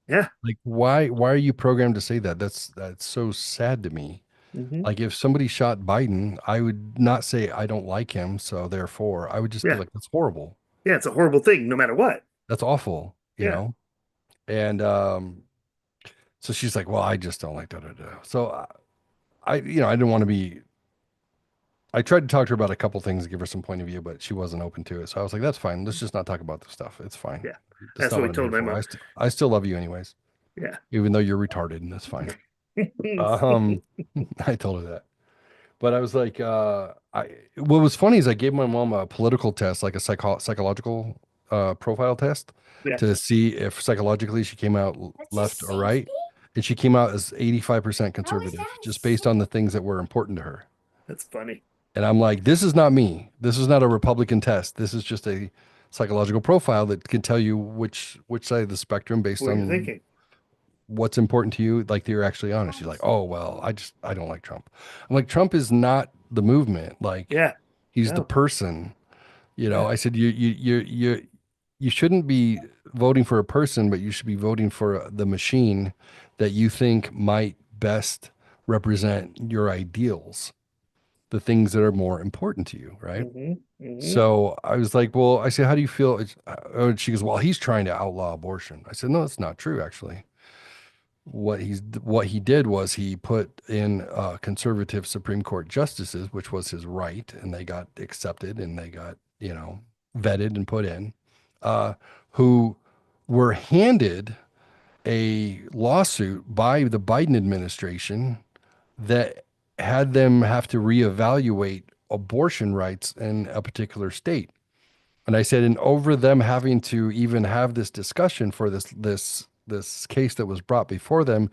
Yeah. Like, why are you programmed to say that? That's so sad to me." Mm-hmm. Like, if somebody shot Biden, I would not say I don't like him, so therefore I would just be Yeah. like, "That's horrible. Yeah. It's a horrible thing, no matter what. That's awful." you Yeah. know? And so she's like, well, I just don't like da da da. So I didn't want to be. I tried to talk to her about a couple things and give her some point of view, but she wasn't open to it. So I was like, that's fine. Let's just not talk about this stuff. It's fine. Yeah. That's That's not what what we I'm told here my for. mom. I still love you anyways, Yeah. even though you're retarded, and that's fine. Um, I told her that. But I was like, what was funny is I gave my mom a political test, like a psychological profile test Yeah. to see if psychologically she came out That's left just or right. And she came out as 85% conservative, that just based on the things that were important to her. That's funny. And I'm like, this is not me. This is not a Republican test. This is just a psychological profile that can tell you which side of the spectrum based What are you on thinking? what's important to you, like you're actually honest. She's like, oh well, I don't like Trump. I'm like, Trump is not the movement. Like Yeah. he's the No. person. Yeah. I said you shouldn't be voting for a person, but you should be voting for the machine that you think might best represent your ideals, the things that are more important to you, right? Mm-hmm. Mm-hmm. So I was like, well, I said, how do you feel? She goes, well, he's trying to outlaw abortion. I said, no, that's not true, actually. What he did was he put in conservative Supreme Court justices, which was his right, and they got accepted and they got vetted and put in, who were handed a lawsuit by the Biden administration that had them have to reevaluate abortion rights in a particular state. And I said, and over them having to even have this discussion for this case that was brought before them,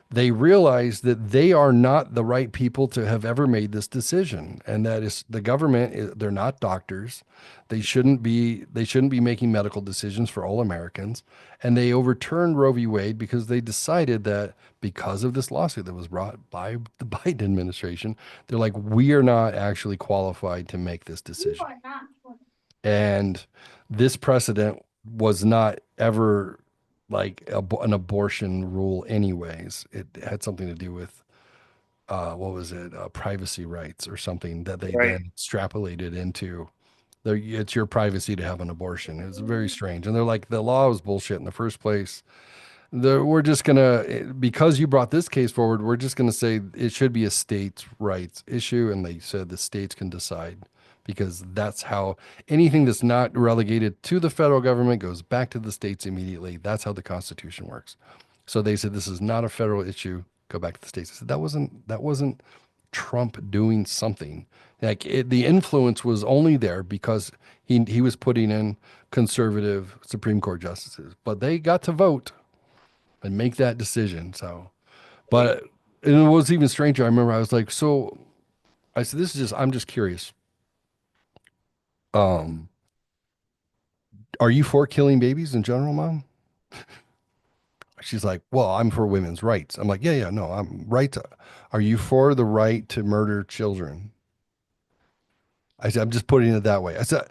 they realize that they are not the right people to have ever made this decision, and that is the government. They're not doctors. They shouldn't be making medical decisions for all Americans. And they overturned Roe v. Wade because they decided that because of this lawsuit that was brought by the Biden administration, they're like, we are not actually qualified to make this You decision. are not. And this precedent was not ever like an abortion rule anyways. It had something to do with what was it, privacy rights or something that they Right. then extrapolated into it's your privacy to have an abortion. It was very strange. And they're like, the law was bullshit in the first place. We're just gonna, because you brought this case forward, we're just gonna say it should be a states' rights issue. And they said the states can decide, because that's how anything that's not relegated to the federal government goes back to the states immediately. That's how the Constitution works. So they said this is not a federal issue. Go back to the states. I said that wasn't Trump doing something. Like the influence was only there because he was putting in conservative Supreme Court justices, but they got to vote and make that decision. So, but and it was even stranger. I remember I was like, so I said, I'm just curious. Um, are you for killing babies in general, Mom? She's like, well, I'm for women's rights. I'm like, yeah, no, I'm right. Are you for the right to murder children? I said, I'm just putting it that way. I said,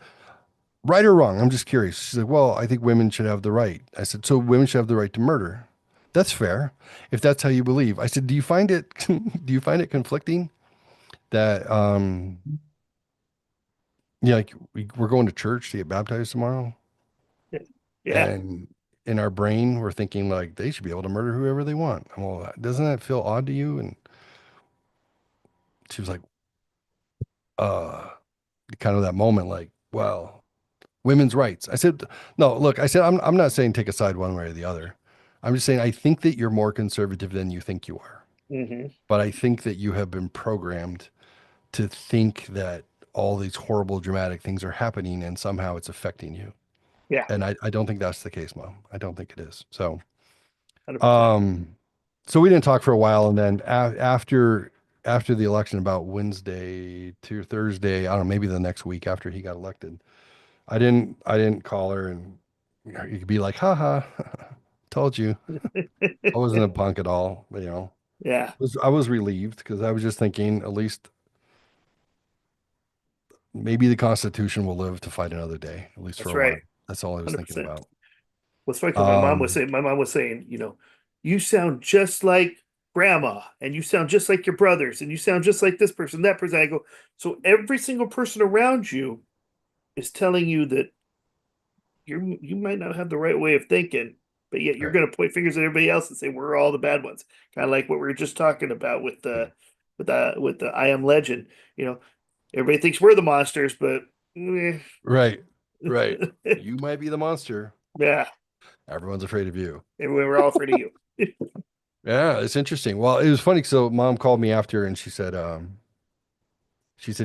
right or wrong? I'm just curious. She's like, well, I think women should have the right. I said, so women should have the right to murder. That's fair, if that's how you believe. I said, do you find it conflicting that yeah, like we're going to church to get baptized tomorrow, Yeah. and in our brain we're thinking like they should be able to murder whoever they want. Well, doesn't that feel odd to you? And she was like, uh, kind of that moment, like, well, women's rights. I said, no, look, I said, I'm not saying take a side one way or the other. I'm just saying I think that you're more conservative than you think you are. Mm-hmm. But I think that you have been programmed to think that all these horrible, dramatic things are happening and somehow it's affecting you. Yeah. And I don't think that's the case, Mom. I don't think it is. So, 100%. so we didn't talk for a while. And then after the election, about Wednesday to Thursday, I don't know, maybe the next week after he got elected, I didn't call her, and you could be like, haha, told you. I wasn't a punk at all, but Yeah. I was relieved because I was just thinking at least maybe the Constitution will live to fight another day, at least That's for a while. right. That's all I was thinking 100%. about. What's funny, 'cause my mom was saying, you sound just like grandma, and you sound just like your brothers, and you sound just like this person, that person. I go, so every single person around you is telling you that you might not have the right way of thinking, but yet you're Right. going to point fingers at everybody else and say we're all the bad ones. Kind of like what we were just talking about with the I Am Legend. You know, everybody thinks we're the monsters, but eh. Right. Right. You might be the monster. Yeah, Everyone's afraid of you. we're all afraid of you. Yeah, it's interesting. Well, it was funny. So mom called me after and she said,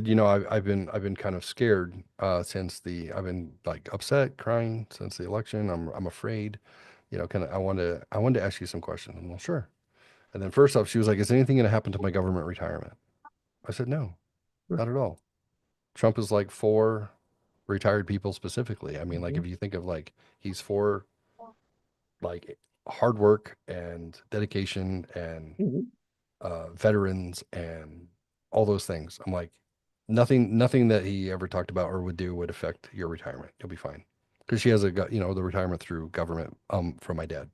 you know, I've been kind of scared since I've been like upset, crying since the election. I'm afraid, you know, I wanted to ask you some questions. I'm well, sure. And then first off, she was like, is anything going to happen to my government retirement? I said, no, not at all. Trump is like for retired people specifically. I mean, like if you think of like he's for like hard work and dedication and Mhm. veterans and all those things. I'm like, nothing that he ever talked about or would do would affect your retirement. You'll be fine. Because she has the retirement through government from my dad.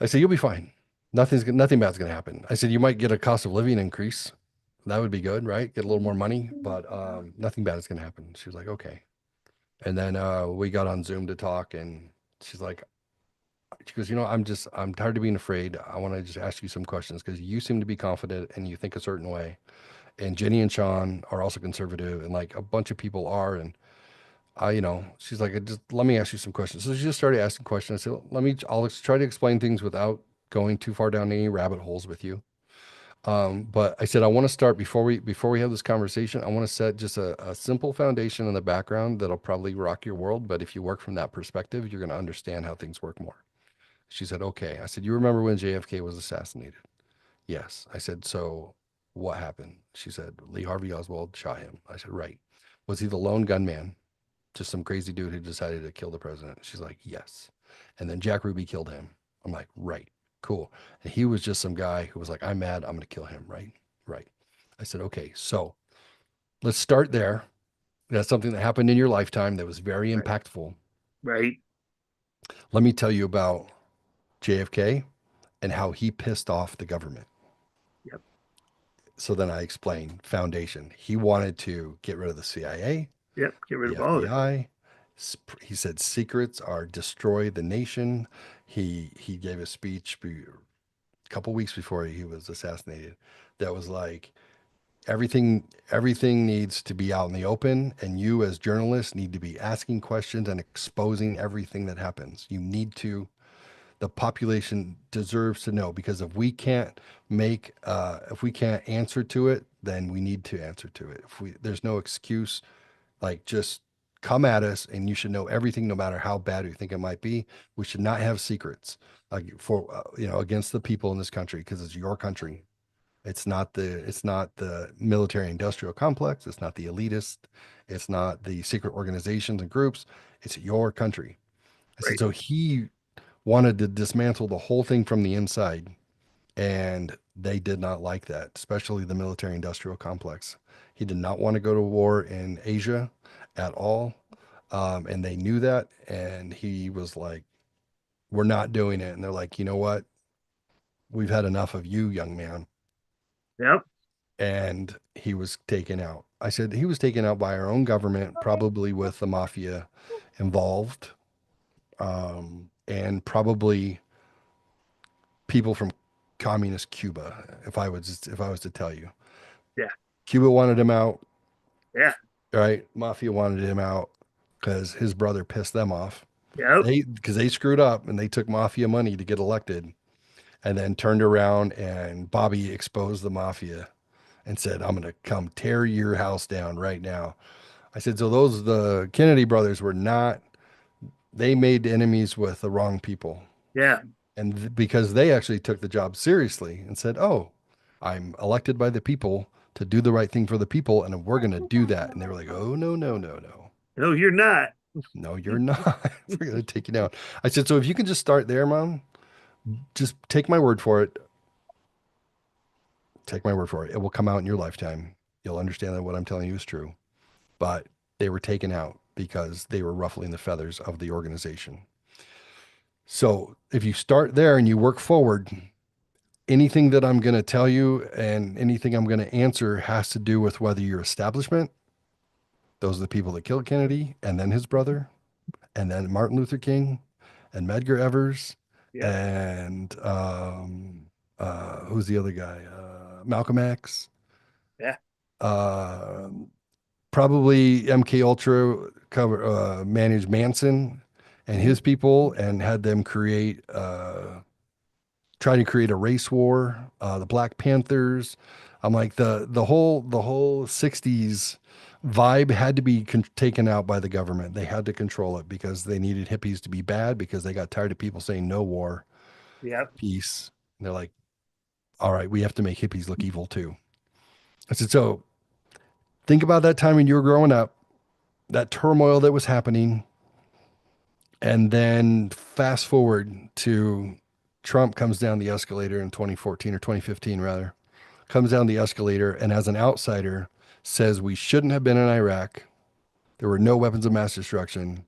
I said, you'll be fine. Nothing bad's gonna happen. I said, you might get a cost of living increase. That would be good, right? Get a little more money, but nothing bad is gonna happen. She was like, okay. And then we got on Zoom to talk, and she's like, she goes, I'm tired of being afraid. I want to just ask you some questions because you seem to be confident and you think a certain way. And Jenny and Sean are also conservative, and like a bunch of people are. And she's like, just let me ask you some questions. So she just started asking questions. I said, I'll try to explain things without going too far down any rabbit holes with you. But I said, I want to start before we have this conversation. I want to set just a simple foundation in the background that'll probably rock your world. But if you work from that perspective, you're going to understand how things work more. She said, okay. I said, you remember when JFK was assassinated? Yes. I said, so what happened? She said, Lee Harvey Oswald shot him. I said, right. Was he the lone gunman? Just some crazy dude who decided to kill the president? She's like, yes. And then Jack Ruby killed him. I'm like, right. Cool. And he was just some guy who was like, I'm mad. I'm going to kill him. Right. Right. I said, okay. So let's start there. That's something that happened in your lifetime that was very Right. impactful. Right. Let me tell you about JFK and how he pissed off the government. Yep. So then I explained foundation. He wanted to get rid of the CIA, Yep. Get rid the of all of it. FBI. He said secrets are destroy the nation. He gave a speech a couple weeks before he was assassinated that was like everything needs to be out in the open, and you as journalists need to be asking questions and exposing everything that happens. The population deserves to know, because if we can't answer to it, then we need to answer to it. There's no excuse, like just come at us and you should know everything, no matter how bad you think it might be. We should not have secrets like against the people in this country, because it's your country. It's not the military industrial complex. It's not the elitist. It's not the secret organizations and groups. It's your country. I said, Right. so he wanted to dismantle the whole thing from the inside. And they did not like that, especially the military industrial complex. He did not want to go to war in Asia at all. And they knew that. And he was like, we're not doing it. And they're like, you know what? We've had enough of you, young man. Yep. And he was taken out. I said he was taken out by our own government, probably with the mafia involved, and probably people from communist Cuba. If I was to tell you, Yeah. Cuba wanted him out, Yeah. right? Mafia wanted him out because his brother pissed them off. Yep. Because they screwed up and they took mafia money to get elected, and then turned around and Bobby exposed the mafia and said, "I'm going to come tear your house down right now." I said, so the Kennedy brothers were not. They made enemies with the wrong people. Yeah. And because they actually took the job seriously and said, "Oh, I'm elected by the people to do the right thing for the people, and we're going to do that." And they were like, "Oh, no, no, no, no, No, you're not. no, you're not. We're going to take you down." I said, "So if you can just start there, Mom, just take my word for it. Take my word for it. It will come out in your lifetime. You'll understand that what I'm telling you is true." But they were taken out because they were ruffling the feathers of the organization. So if you start there and you work forward, anything that I'm going to tell you and anything I'm going to answer has to do with whether you're establishment, those are the people that killed Kennedy and then his brother, and then Martin Luther King and Medgar Evers Yeah. and who's the other guy? Malcolm X. Yeah. Um Probably MK Ultra managed Manson and his people and had them try to create a race war. The Black Panthers. I'm like the whole 60s vibe had to be taken out by the government. They had to control it because they needed hippies to be bad because they got tired of people saying no war, Yeah. peace. And they're like, all right, we have to make hippies look evil too. I said, so think about that time when you were growing up, that turmoil that was happening. And then fast forward to Trump comes down the escalator in 2014 or 2015, rather, comes down the escalator and as an outsider says we shouldn't have been in Iraq. There were no weapons of mass destruction.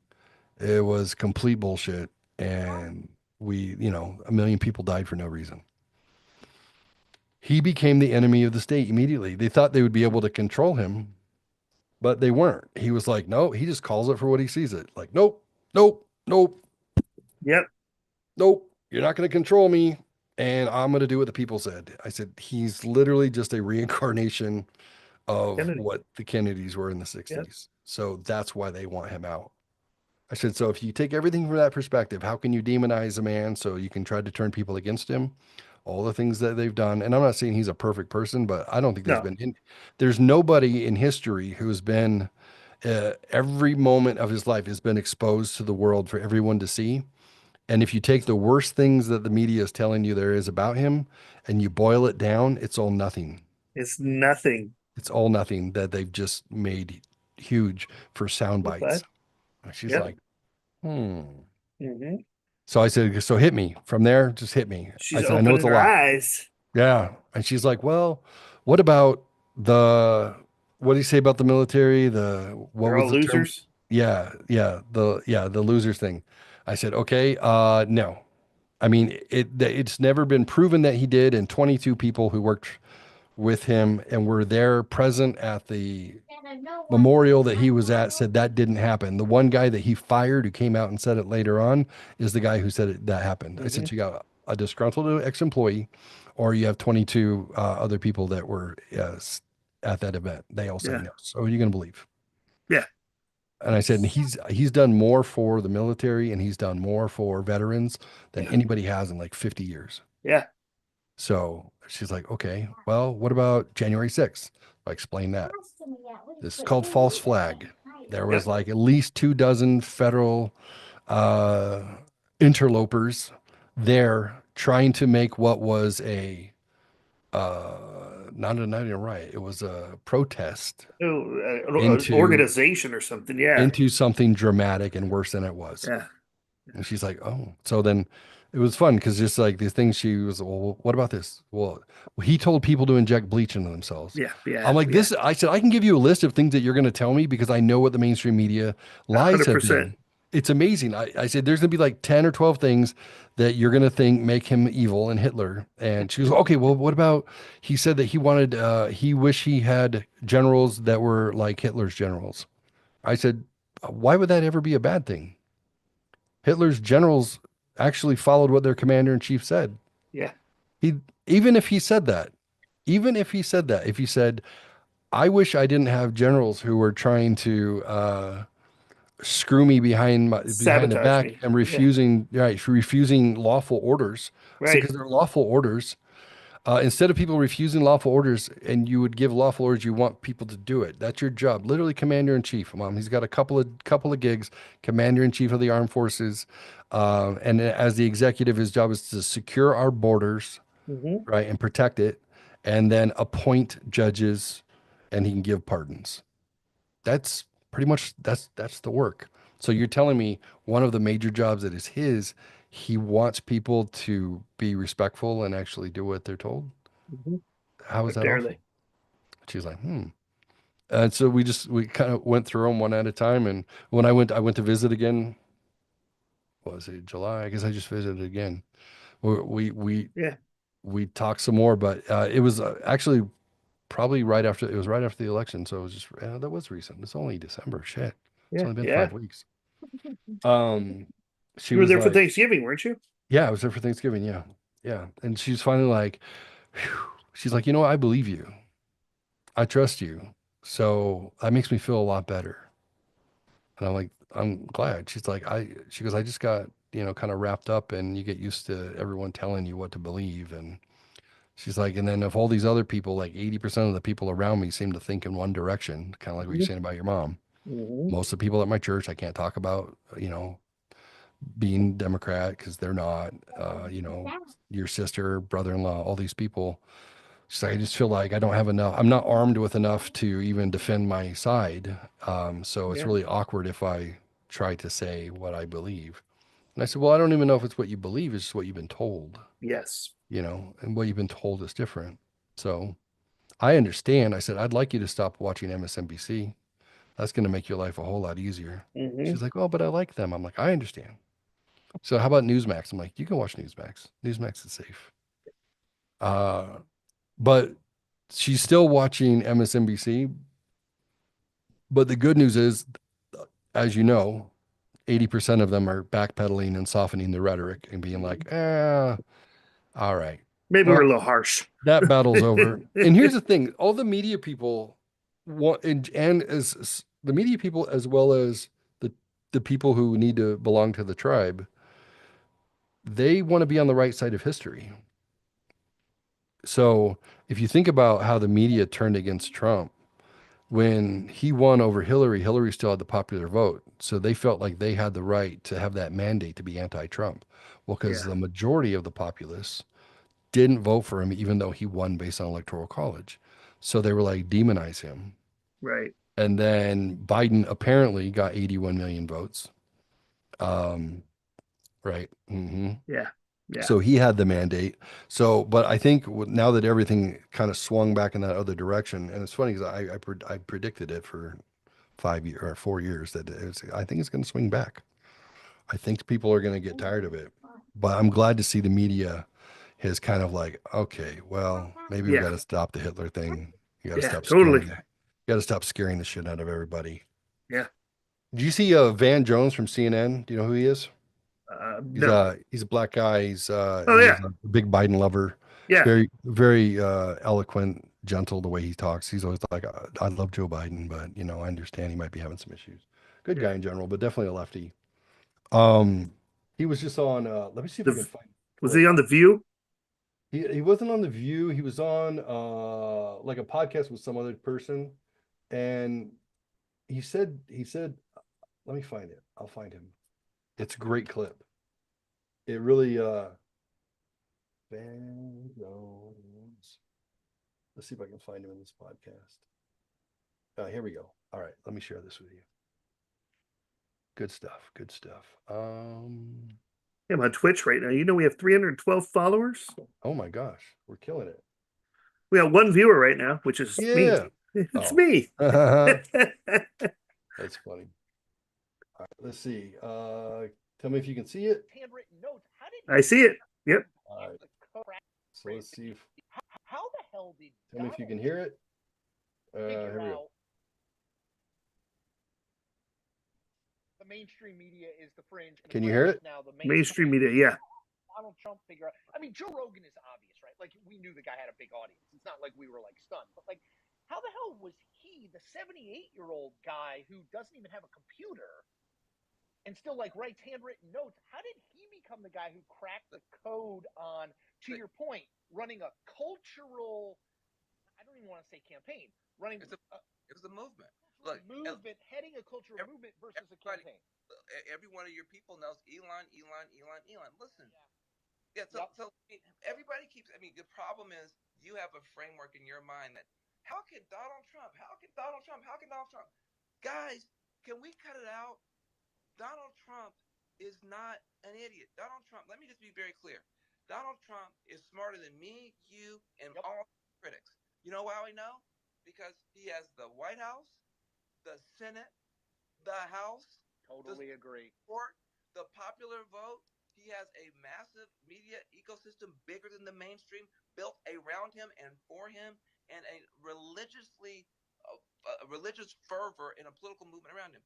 It was complete bullshit. And a million people died for no reason. He became the enemy of the state immediately. They thought they would be able to control him, but they weren't. He was like, no, he just calls it for what he sees it. Like, nope, nope, nope, Yep. nope, you're not going to control me. And I'm going to do what the people said. I said, he's literally just a reincarnation of Kennedy. what the Kennedys were in the Yep. 60s. So that's why they want him out. I said, so if you take everything from that perspective, how can you demonize a man so you can try to turn people against him? All the things that they've done. And I'm not saying he's a perfect person, but I don't think No. there's nobody in history who's been, every moment of his life has been exposed to the world for everyone to see. And if you take the worst things that the media is telling you there is about him and you boil it down, it's all nothing. It's nothing. It's all nothing that they've just made huge for sound bites. But And she's yep. like, hmm. hmm So I said, so hit me from there. Just hit me. I She's said, I know it's opening a her lot. eyes. Yeah. And she's like, well, what about what do you say about the military? What They're was all the term? losers. The losers thing. I said, okay, no. I mean, it's never been proven that he did, and 22 people who worked with him and were there present at the memorial that he was at said that didn't happen. The one guy that he fired who came out and said it later on is the guy who said that happened. I said, you got a disgruntled ex-employee, or you have 22 other people that were at that event. They all say Yeah. no. So who are you going to believe? Yeah. And I said, and he's done more for the military and he's done more for veterans than anybody has in like 50 years. Yeah. So she's like, okay, well, what about January 6th? I explained that. This is called false flag. There was Yep. like at least 24 federal interlopers there trying to make what was not a riot. It was a protest An organization or something. Yeah. into something dramatic and worse than it was. Yeah. And she's like, oh, so then it was fun because just like these things, she was, well, what about this? Well, he told people to inject bleach into themselves. Yeah. Yeah. I'm like, yeah. I said, I can give you a list of things that you're going to tell me because I know what the mainstream media lies have 100%. been. It's amazing. I said, there's going to be like 10 or 12 things that you're going to think make him evil and Hitler. And she goes, okay, well, what about, he said that he wished he had generals that were like Hitler's generals. I said, why would that ever be a bad thing? Hitler's generals actually followed what their commander in chief said. Yeah. He even if he said that, if he said, I wish I didn't have generals who were trying to screw me behind the Sabotage back me. and refusing lawful orders. Right. Because they're lawful orders. Instead of people refusing lawful orders and you would give lawful orders, you want people to do it. That's your job. Literally commander in chief. Mom, he's got a couple of gigs, commander in chief of the armed forces. And as the executive, his job is to secure our borders, right, and protect it, and then appoint judges, and he can give pardons. That's pretty much that's the work. So you're telling me one of the major jobs that is his, he wants people to be respectful and actually do what they're told. How is that awful? She's like, And so we kind of went through them one at a time. And when I went to visit again. What was it, July? I guess I just visited again. We talked some more, but it was actually probably right after the election. So it was just that was recent. It's only December. Shit, it's only been 5 weeks. She You were was there for like, Thanksgiving, weren't you? yeah, I was there for Thanksgiving. Yeah. Yeah. And she's finally like, "Phew." She's like, I believe you. I trust you. So that makes me feel a lot better. And I'm like, I'm glad. She goes, I just got, kind of wrapped up and you get used to everyone telling you what to believe. And she's like, and then if all these other people, like 80% of the people around me seem to think in one direction, kind of like what you're saying about your mom. Mm-hmm. Most of the people at my church, I can't talk about, being Democrat because they're not, your sister, brother-in-law, all these people. She's like, I just feel like I don't have enough. I'm not armed with enough to even defend my side. So it's Yeah. really awkward if I try to say what I believe. And I said, well, I don't even know if it's what you believe. It's just what you've been told, Yes. and what you've been told is different. So I understand. I said, I'd like you to stop watching MSNBC. That's going to make your life a whole lot easier. Mm-hmm. She's like, oh, but I like them. I'm like, I understand. So how about Newsmax? I'm like, you can watch Newsmax. Newsmax is safe. But she's still watching MSNBC. But the good news is, as you know, 80% of them are backpedaling and softening the rhetoric and being like, all right. Maybe we're a Well, little harsh. that battle's over. And here's the thing, all the media people want, and as the media people, as well as the people who need to belong to the tribe, they want to be on the right side of history. So if you think about how the media turned against Trump, when he won over Hillary, Hillary still had the popular vote. So they felt like they had the right to have that mandate to be anti-Trump. Well, because Yeah. the majority of the populace didn't vote for him, even though he won based on electoral college. So they were like, demonize him. Right. And then Biden apparently got 81 million votes. Um, right. Yeah. Yeah. So he had the mandate. So, but I think now that everything kind of swung back in that other direction, and it's funny because I predicted it for 5 years or 4 years that I think it's going to swing back. I think people are going to get tired of it, but I'm glad to see the media has kind of like, okay, well, maybe we Yeah. got to stop the Hitler thing. You got to Yeah. stop Totally. scaring. You got to stop scaring the shit out of everybody. Yeah. Did you see Van Jones from CNN? Do you know who he is? No. He's a black guy. Oh He's yeah. a big Biden lover. He's Yeah. very eloquent, gentle the way he talks. He's always like, I love Joe Biden, but I understand he might be having some issues. Good Yeah. guy in general, but definitely a lefty. Um, he was just on. Let me see if I can The find a was clip. he on the View? He wasn't on The View. He was on like a podcast with some other person, and he said, let me find it. I'll find him. It's a great clip. It really Van Jones. Let's see if I can find him in this podcast. Here we go. All right, let me share this with you. Good stuff. Good stuff. I'm on Twitch right now. You know we have 312 followers. Oh my gosh, we're killing it. We have one viewer right now, which is me. Yeah. It's Oh. me. That's funny. All right, let's see. Tell me if you can see it. Handwritten notes. How did I see it. Yep. All right. So let's see if how the hell did tell me if you can Donald hear it. figure Here we go. out the mainstream media is the fringe? And the Can you fringe hear is it? Now the Mainstream media, yeah. Donald Trump figure out. I mean, Joe Rogan is obvious, right? Like we knew the guy had a big audience. It's not like we were like stunned, but like, how the hell was he, the 78-year-old guy who doesn't even have a computer and still like writes handwritten notes? How did he become the guy who cracked the code on, to your point, running a cultural? I don't even want to say campaign. Running it was a movement. Look, movement, heading a cultural movement versus a campaign. Every one of your people knows Elon. Listen, so Yep. so I mean, everybody keeps. I mean, the problem is you have a framework in your mind that how can Donald Trump? Guys, can we cut it out? Donald Trump is not an idiot. Donald Trump. Let me just be very clear. Donald Trump is smarter than me, you, and all critics. You know why we know? Because he has the White House, the Senate, the House. Totally agree. Court, the popular vote. He has a massive media ecosystem bigger than the mainstream built around him and for him, and a religious fervor in a political movement around him.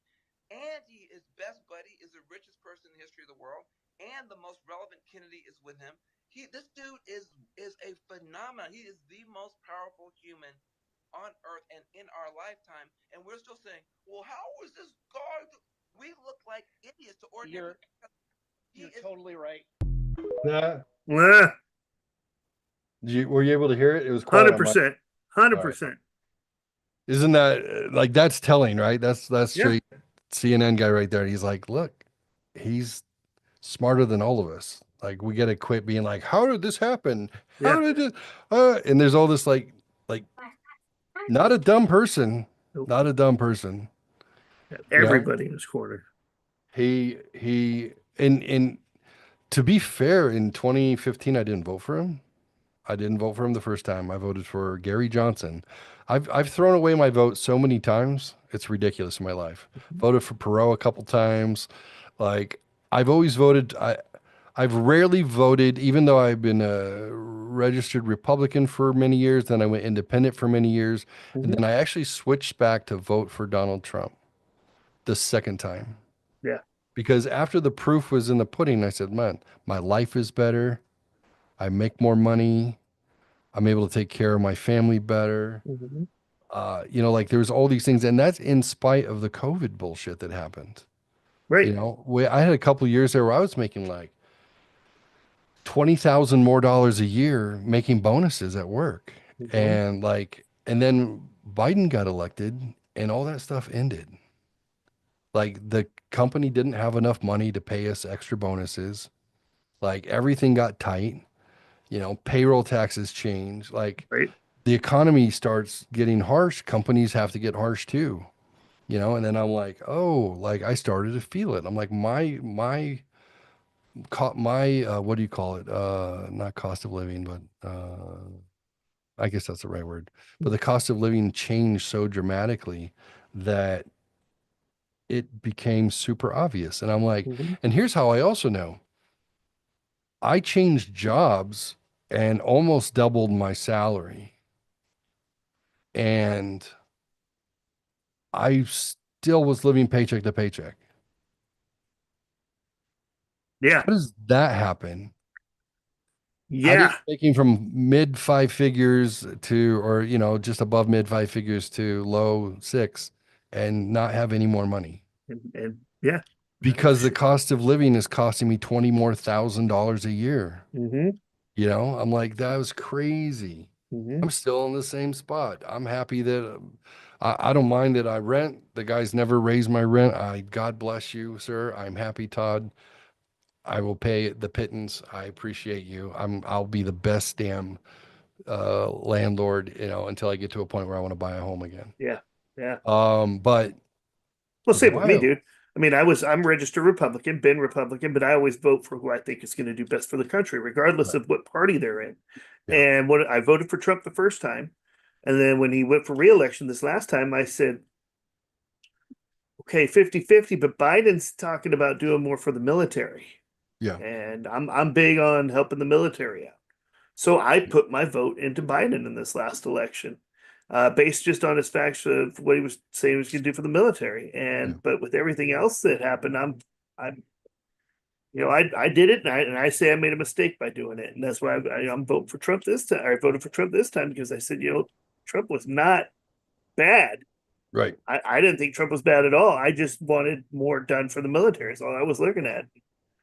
and his best buddy is the richest person in the history of the world, and the most relevant Kennedy is with him. This dude is a phenomenon. He is the most powerful human on Earth and in our lifetime, and we're still saying, "Well, how is this guy?" We look like idiots to ordinary. You're totally right. Yeah. Yeah, Were you able to hear it? It was quiet on my. 100%. 100%. Isn't that like that's telling, right? That's Yeah. straight CNN guy right there. He's like, look, he's smarter than all of us. Like we gotta quit being like, how did this happen? How Yeah. did it? And there's all this like not a dumb person, Nope. not a dumb person. Everybody in his corner. He and to be fair, in 2015, I didn't vote for him. I didn't vote for him the first time. I voted for Gary Johnson. I've thrown away my vote so many times. It's ridiculous in my life. Voted for Perot a couple times. Like I've always voted. I've rarely voted, even though I've been a registered Republican for many years. Then I went independent for many years. And then I actually switched back to vote for Donald Trump the second time. Yeah. Because after the proof was in the pudding, I said, man, my life is better. I make more money. I'm able to take care of my family better. Like there's all these things, and that's in spite of the COVID bullshit that happened. Right. I had a couple of years there where I was making like $20,000 more a year making bonuses at work. And then Biden got elected and all that stuff ended. Like the company didn't have enough money to pay us extra bonuses. Like everything got tight, payroll taxes change. Like Right. the economy starts getting harsh. Companies have to get harsh too, and then I'm like, oh, like I started to feel it. I'm like, my what do you call it? Not cost of living, but I guess that's the right word. But the cost of living changed so dramatically that it became super obvious. And I'm like, and here's how I also know. I changed jobs and almost doubled my salary. And I still was living paycheck to paycheck. Yeah. How does that happen? Yeah. Making from mid 5 figures to, or, just above mid 5 figures to low 6 and not have any more money. And yeah. Because the cost of living is costing me $20,000 a year. I'm like, that was crazy. I'm still in the same spot. I'm happy that I don't mind that I rent. The guy's never raised my rent. God bless you, sir. I'm happy, Todd. I will pay the pittance. I appreciate you. I'll be the best damn landlord, until I get to a point where I want to buy a home again. Yeah. Yeah. But well, same with me, dude. I mean, I'm registered Republican, been Republican, but I always vote for who I think is going to do best for the country, regardless of what party they're in. Yeah. And I voted for Trump the first time. And then when he went for re-election this last time, I said, okay, 50-50, but Biden's talking about doing more for the military. Yeah. And I'm big on helping the military out. So I put my vote into Biden in this last election. Based just on his facts of what he was saying he was going to do for the military, but with everything else that happened, I did it, and I say I made a mistake by doing it, and that's why I'm voting for Trump this time. I voted for Trump this time because I said, Trump was not bad. Right. I didn't think Trump was bad at all. I just wanted more done for the military. That's all I was looking at.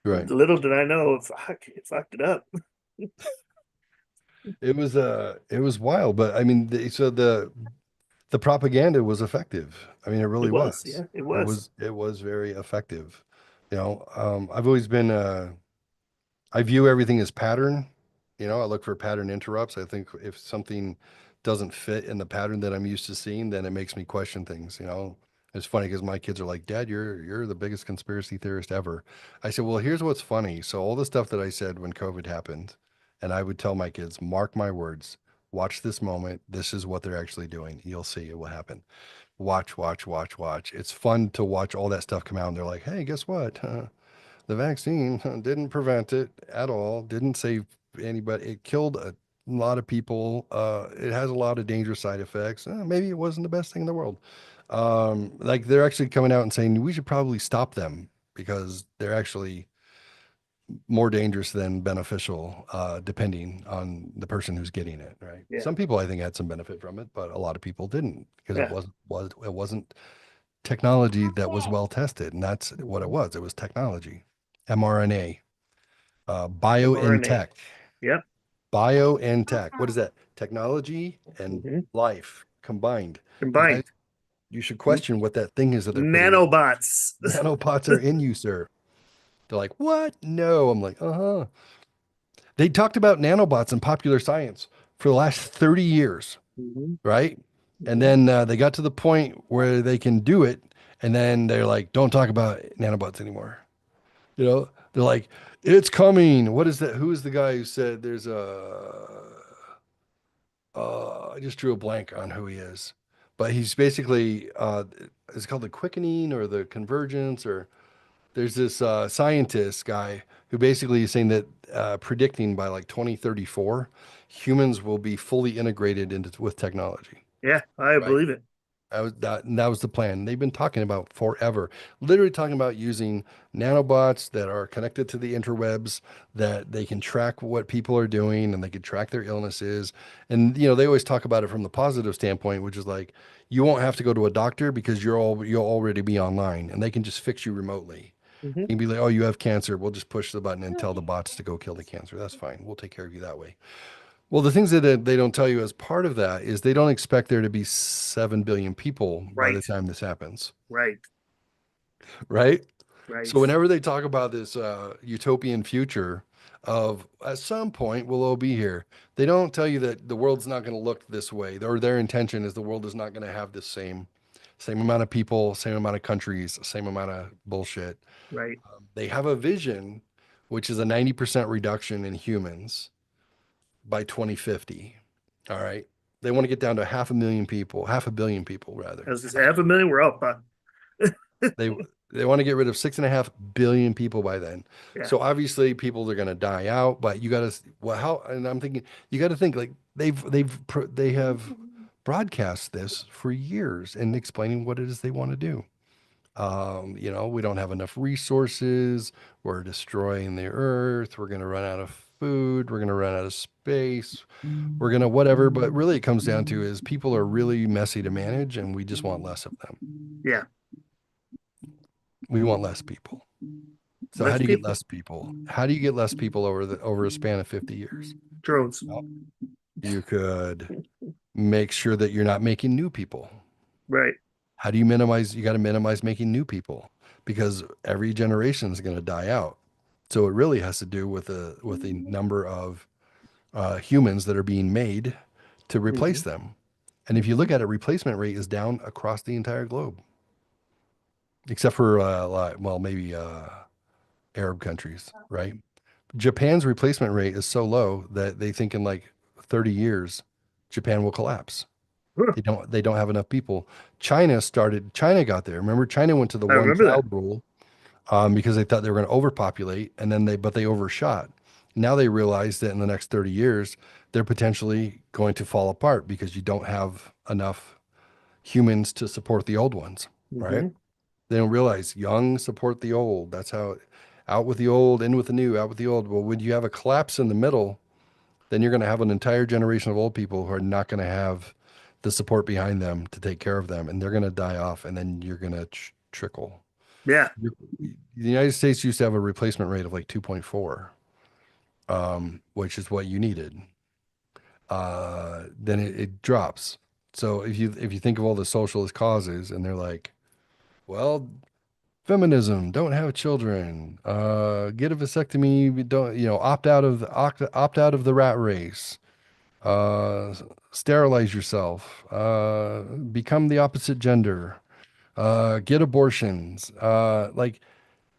Right. Little did I know, it fucked it up. It was wild, but I mean, the propaganda was effective. I mean, it really was. Yeah, it was. It was very effective. I've always been, I view everything as pattern. I look for pattern interrupts. I think if something doesn't fit in the pattern that I'm used to seeing, then it makes me question things. It's funny because my kids are like, Dad, you're the biggest conspiracy theorist ever. I said, well, here's what's funny. So all the stuff that I said when COVID happened, and I would tell my kids, mark my words, watch this moment. This is what they're actually doing. You'll see it will happen. Watch. It's fun to watch all that stuff come out. And they're like, hey, guess what? The vaccine didn't prevent it at all. Didn't save anybody. It killed lot of people. It has a lot of dangerous side effects. Maybe it wasn't the best thing in the world. Like they're actually coming out and saying we should probably stop them because they're actually more dangerous than beneficial, depending on the person who's getting it, right? Yeah. Some people I think had some benefit from it, but a lot of people didn't because Yeah. it wasn't technology that was well tested, and that's what it was. It was technology, mRNA, bio and mRNA. tech, Yep. bio and tech. What is that? Technology and Mhm. life combined. You Combined. guys, you should question what that thing is that they're putting in. Nanobots. Nanobots are in you, sir. They're like, what? No. I'm like, uh-huh. They talked about nanobots in popular science for the last 30 years, Mhm. right? And then they got to the point where they can do it. And then they're like, don't talk about nanobots anymore. You know, they're like, it's coming. What is that? Who is the guy who said there's I just drew a blank on who he is, but he's basically, it's called the quickening or the convergence, or there's this scientist guy who basically is saying that predicting by like 2034, humans will be fully integrated into with technology. Yeah, I Right. believe it. That was the plan. They've been talking about forever, literally talking about using nanobots that are connected to the interwebs, that they can track what people are doing and they can track their illnesses. And you know, they always talk about it from the positive standpoint, which is like you won't have to go to a doctor because you'll already be online and they can just fix you remotely. Mhm. You can be like, oh, you have cancer. We'll just push the button and tell the bots to go kill the cancer. That's fine. We'll take care of you that way. Well, the things that they don't tell you as part of that is they don't expect there to be 7 billion people by the Right. time this happens, Right. right? Right. So whenever they talk about this utopian future of at some point we'll all be here, they don't tell you that the world's not going to look this way, or their intention is the world is not going to have this same amount of people, same amount of countries, same amount of bullshit. Right. They have a vision, which is a 90% reduction in humans by 2050. All right. They want to get down to half a billion people rather. As is 500,000, we're up. They they want to get rid of 6.5 billion people by then. Yeah. So obviously people are going to die out, but you got to, well, how, and I'm thinking, you got to think like they have broadcast this for years and explaining what it is they want to do. You know, we don't have enough resources. We're destroying the earth. We're going to run out of food. We're going to run out of space. We're going to whatever. But really, it comes down to is people are really messy to manage, and we just want less of them. Yeah. We want less people. So Less how do you get people. less people? How do you get less people over a span of 50 years? Drones. Well, you could make sure that you're not making new people. Right. How do you minimize? You got to minimize making new people because every generation is going to die out. So it really has to do with the number of humans that are being made to replace them. And if you look at it, replacement rate is down across the entire globe, except for well, maybe Arab countries, right? Japan's replacement rate is so low that they think in like 30 years, Japan will collapse. They don't have enough people. China got there. Remember, China went to the I one remember that. child rule because they thought they were going to overpopulate, and then they overshot. Now they realize that in the next 30 years, they're potentially going to fall apart because you don't have enough humans to support the old ones, right? Mhm. They don't realize young support the old. That's how out with the old, in with the new, out with the old. Well, when you have a collapse in the middle, then you're going to have an entire generation of old people who are not going to have the support behind them to take care of them, and they're going to die off, and then you're going to trickle. Yeah. The United States used to have a replacement rate of like 2.4, which is what you needed. Then it drops. So if you think of all the socialist causes, and they're like, well, feminism, don't have children, get a vasectomy, don't opt out of the rat race, sterilize yourself, become the opposite gender, get abortions. Like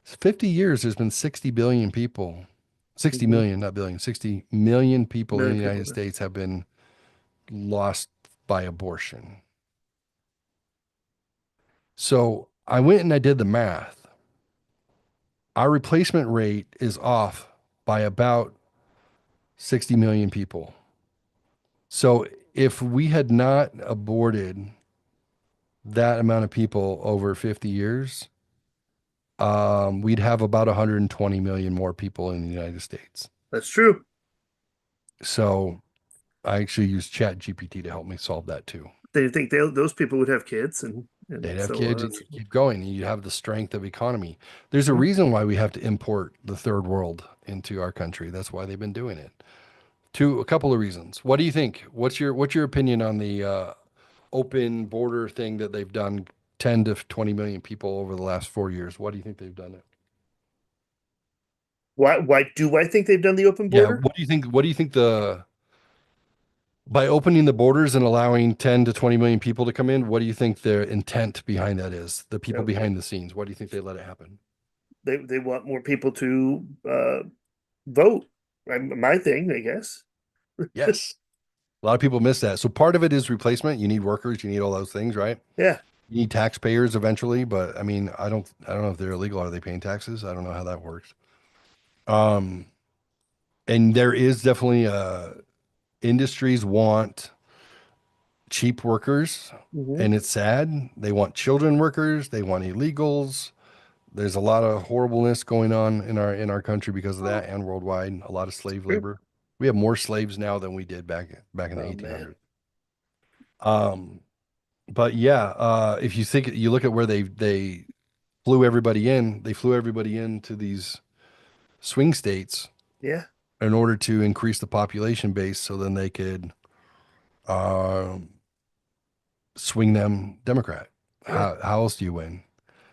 50 years, there's been 60 billion people, 60 Mhm. million, not billion, 60 million people in the Million people, United yeah. States have been lost by abortion. So I went and I did the math. Our replacement rate is off by about 60 million people. So if we had not aborted that amount of people over 50 years, we'd have about 120 million more people in the United States. That's true. So I actually use Chat GPT to help me solve that too. They think those people would have kids and They'd have so kids on. and you keep going and you have the strength of economy. There's a Mhm. reason why we have to import the third world into our country. That's why they've been doing it. A couple of reasons. What do you think? What's your opinion on the open border thing that they've done 10 to 20 million people over the last 4 years? What do you think they've done it? Why do I think they've done the open Yeah, border? what do you think by opening the borders and allowing 10 to 20 million people to come in, what do you think their intent behind that is? The people Okay. behind the scenes, what do you think they let it happen? They want more people to vote. My thing, I guess. Yes. A lot of people miss that. So part of it is replacement. You need workers, you need all those things, right? Yeah. You need taxpayers eventually, but I mean, I don't know if they're illegal. Are they paying taxes? I don't know how that works. Um, and there is definitely industries want cheap workers, Hmm. and it's sad. They want children workers, they want illegals. There's a lot of horribleness going on in our country because of that and worldwide. A lot of slave True. labor. We have more slaves now than we did back in the Oh 1800s. man. But yeah, if you look at where they flew everybody in, they flew everybody into these swing states Yeah. in order to increase the population base so then they could um, swing them Democrat. Yeah. How else do you win?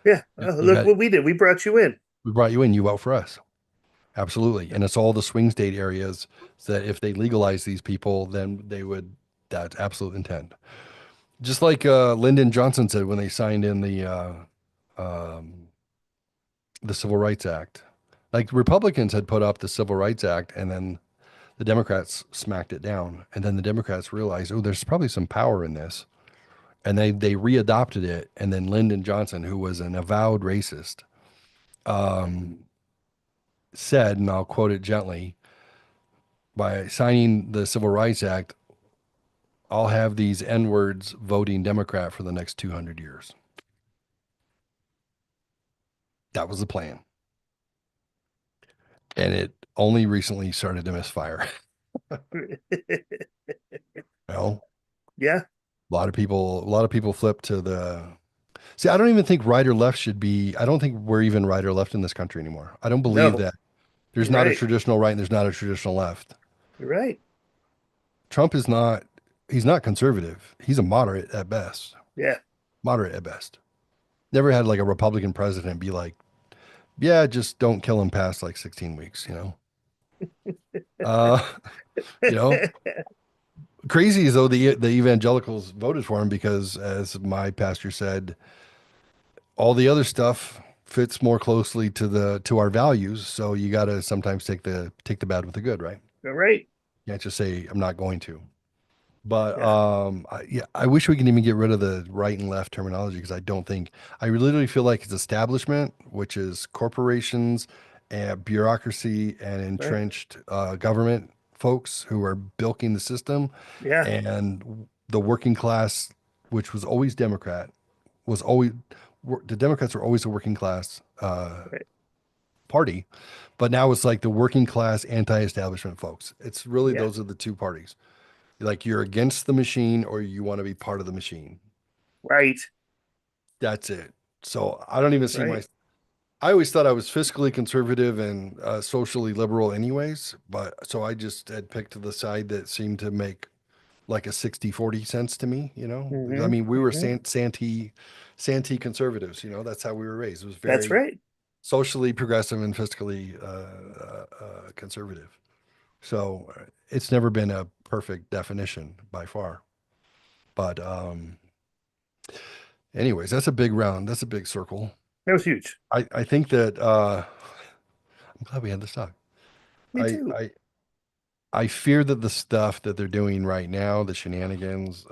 Yeah. You Look got what we did. We brought you in. we brought you in, you vote for us. Absolutely. And it's all the swing state areas that if they legalize these people, then that's absolute intent. Just like Lyndon Johnson said when they signed in um, the Civil Rights Act. Like Republicans had put up the Civil Rights Act and then the Democrats smacked it down. And then the Democrats realized, oh, there's probably some power in this. And they readopted it. And then Lyndon Johnson, who was an avowed racist, um, said, and I'll quote it gently, by signing the Civil Rights Act, I'll have these N words voting Democrat for the next 200 years. That was the plan. And it only recently started to misfire. Well, Yeah. a lot of people flip to see, I don't even think right or left should be, I don't think we're even right or left in this country anymore. I don't believe No, that there's you're not a right. traditional right and there's not a traditional left. You're right. Trump he's not conservative. He's a moderate at best. Yeah. Moderate at best. Never had like a Republican president be like, yeah, just don't kill him past like 16 weeks, you know? Uh, you know, crazy as though the evangelicals voted for him because, as my pastor said, all the other stuff fits more closely to our values. So you got to sometimes take the bad with the good, right? You're right. You can't just say I'm not going to. But Yeah. yeah, I wish we can even get rid of the right and left terminology because I literally feel like it's establishment, which is corporations and bureaucracy and Right. entrenched government folks who are bilking the system, Yeah. and the working class, which was always Democrat, was always the Democrats were always a working class Right. party, but now it's like the working class anti-establishment folks. It's really Yeah. those are the two parties. Like you're against the machine or you want to be part of the machine. Right. That's it. So I don't even see Right. I always thought I was fiscally conservative and socially liberal anyways, but so I just had picked the side that seemed to make like a 60-40 sense to me, you know? I Hmm. mean, we were Hmm. Santee conservatives, you know, that's how we were raised. It was That's very right. socially progressive and fiscally conservative. So it's never been a perfect definition by far. But anyways, that's a big round. That's a big circle. That was huge. I think that I'm glad we had this talk. Me I too. I I fear that the stuff that they're doing right now, the shenanigans,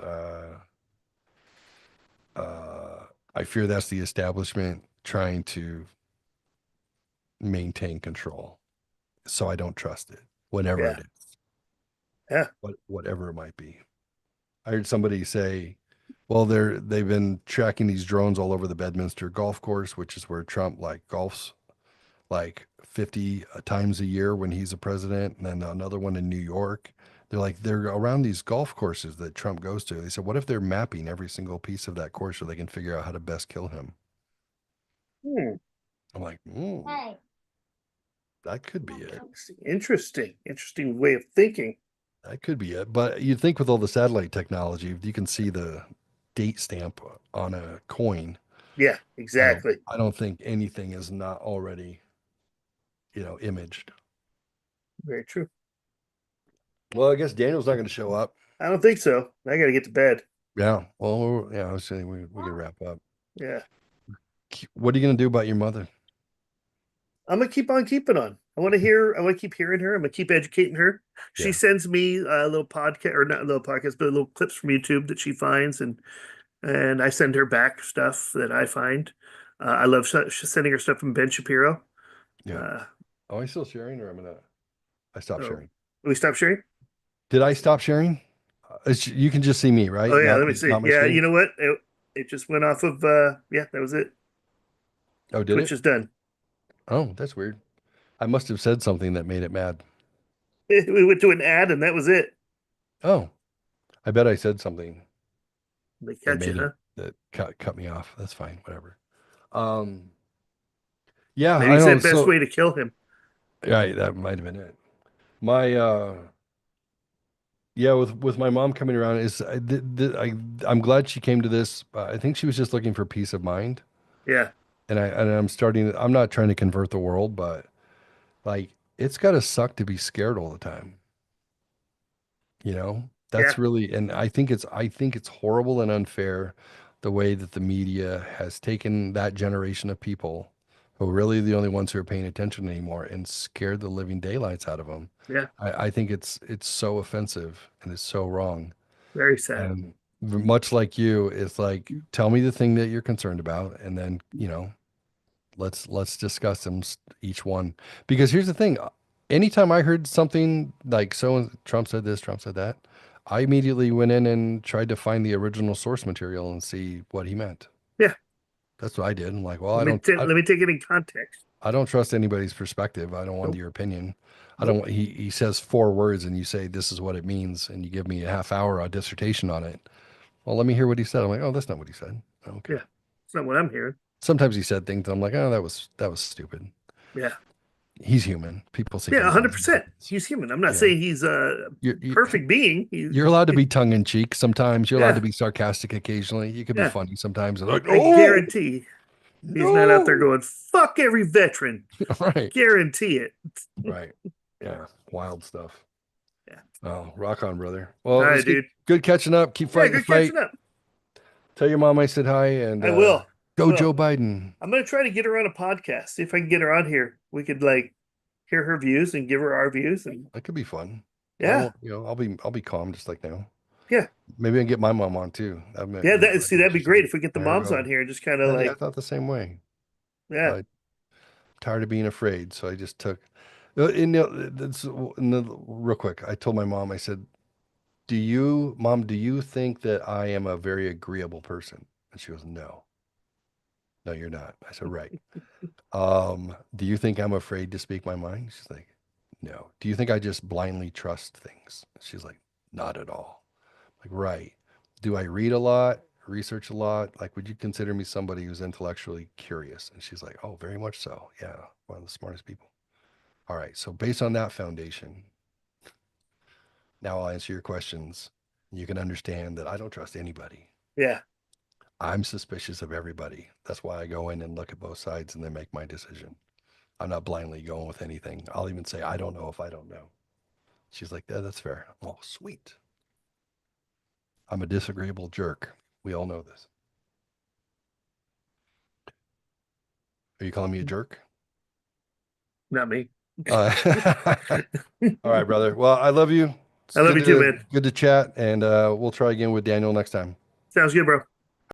I fear that's the establishment trying to maintain control. So I don't trust it, whenever Yeah. it is. Yeah. whatever it might be. I heard somebody say, well, they've been tracking these drones all over the Bedminster golf course, which is where Trump like golfs like 50 times a year when he's a president, and then another one in New York. They're around these golf courses that Trump goes to. They said, what if they're mapping every single piece of that course so they can figure out how to best kill him? Hmm. I'm like, Hey. that could be it. Interesting way of thinking. That could be it. But you'd think with all the satellite technology, if you can see the date stamp on a coin, Yeah, exactly. I don't think anything is not already, imaged. Very true. Well, I guess Daniel's not going to show up. I don't think so. I got to get to bed. Yeah. Well, yeah, I was saying we can wrap up. Yeah. What are you going to do about your mother? I'm gonna keep on keeping on. I want to keep hearing her. I'm gonna keep educating her. She Yeah. sends me a little podcast, or not a little podcast, but little clips from YouTube that she finds, and I send her back stuff that I find. I love sending her stuff from Ben Shapiro. Yeah. Are I still sharing, or I stopped Oh. sharing? We stop sharing. Did I stop sharing? You can just see me, right? Oh yeah, Not- let me see. not my Yeah, screen? you know what? It just went off of. Yeah, that was it. Oh, did Twitch it? is done. Oh, that's weird. I must have said something that made it mad. We went to an ad, and that was it. Oh, I bet I said something They that catch you, made huh? it that cut me off. That's fine, whatever. Yeah, Maybe I it's know. that best way to kill him. Right, that might have been it. My yeah, with my mom coming around I'm glad she came to this. I think she was just looking for peace of mind, Yeah, and I'm not trying to convert the world, but like it's got to suck to be scared all the time. That's Yeah. really, and I think it's horrible and unfair the way that the media has taken that generation of people who are really the only ones who are paying attention anymore and scared the living daylights out of them. Yeah. I think it's so offensive and it's so wrong. Very sad. And much like you, it's like, tell me the thing that you're concerned about, and then, let's discuss them each one. Because here's the thing, anytime I heard something like Trump said this, Trump said that, I immediately went in and tried to find the original source material and see what he meant. Yeah. That's what I did. I'm like, well, Let me take it in context. I don't trust anybody's perspective. I don't want Nope. your opinion. I Nope. don't. He says 4 words and you say this is what it means, and you give me a half hour a dissertation on it. Well, let me hear what he said. I'm like, oh, that's not what he said. Okay. Yeah. It's not what I'm hearing. Sometimes he said things. I'm like, oh, that was stupid. Yeah. He's human. People say Yeah, things 100%. He's human. I'm not Yeah. saying he's a perfect being. You're allowed to be tongue in cheek sometimes. You're allowed Yeah. to be sarcastic occasionally. You could be Yeah. funny sometimes. Like, I guarantee he's not out there going, fuck every veteran. Right. Guarantee it. Right. Yeah. Wild stuff. Yeah. Oh, rock on, brother. Well, All it right, was dude. good catching up. Keep fighting Yeah, the good fight. catching up. Tell your mom I said hi, and I will. Go Will. Joe Biden. I'm gonna try to get her on a podcast. See if I can get her on here. We could hear her views and give her our views. And That could be fun. yeah, I'll be calm just like now. Yeah. Maybe I can get my mom on too. that'd be great if we get the moms on here and just kind of I thought the same way. yeah. Tired of being afraid, so I just took. Real quick, I told my mom. I said, do you think that I am a very agreeable person? And she goes, no, you're not. I said, right. Do you think I'm afraid to speak my mind? She's like, no. Do you think I just blindly trust things? She's like, not at all. Like, right. Do I read a lot, research a lot? Like, would you consider me somebody who's intellectually curious? And she's like, oh, very much so. Yeah, one of the smartest people. All right. So based on that foundation, now I'll answer your questions. You can understand that I don't trust anybody. Yeah. I'm suspicious of everybody. That's why I go in and look at both sides and then make my decision. I'm not blindly going with anything. I'll even say, I don't know if I don't know. She's like, yeah, that's fair. Oh, sweet. I'm a disagreeable jerk. We all know this. Are you calling me a jerk? Not me. All right, brother. Well, I love you. I love you too, man. Good to chat, and we'll try again with Daniel next time. Sounds good, bro.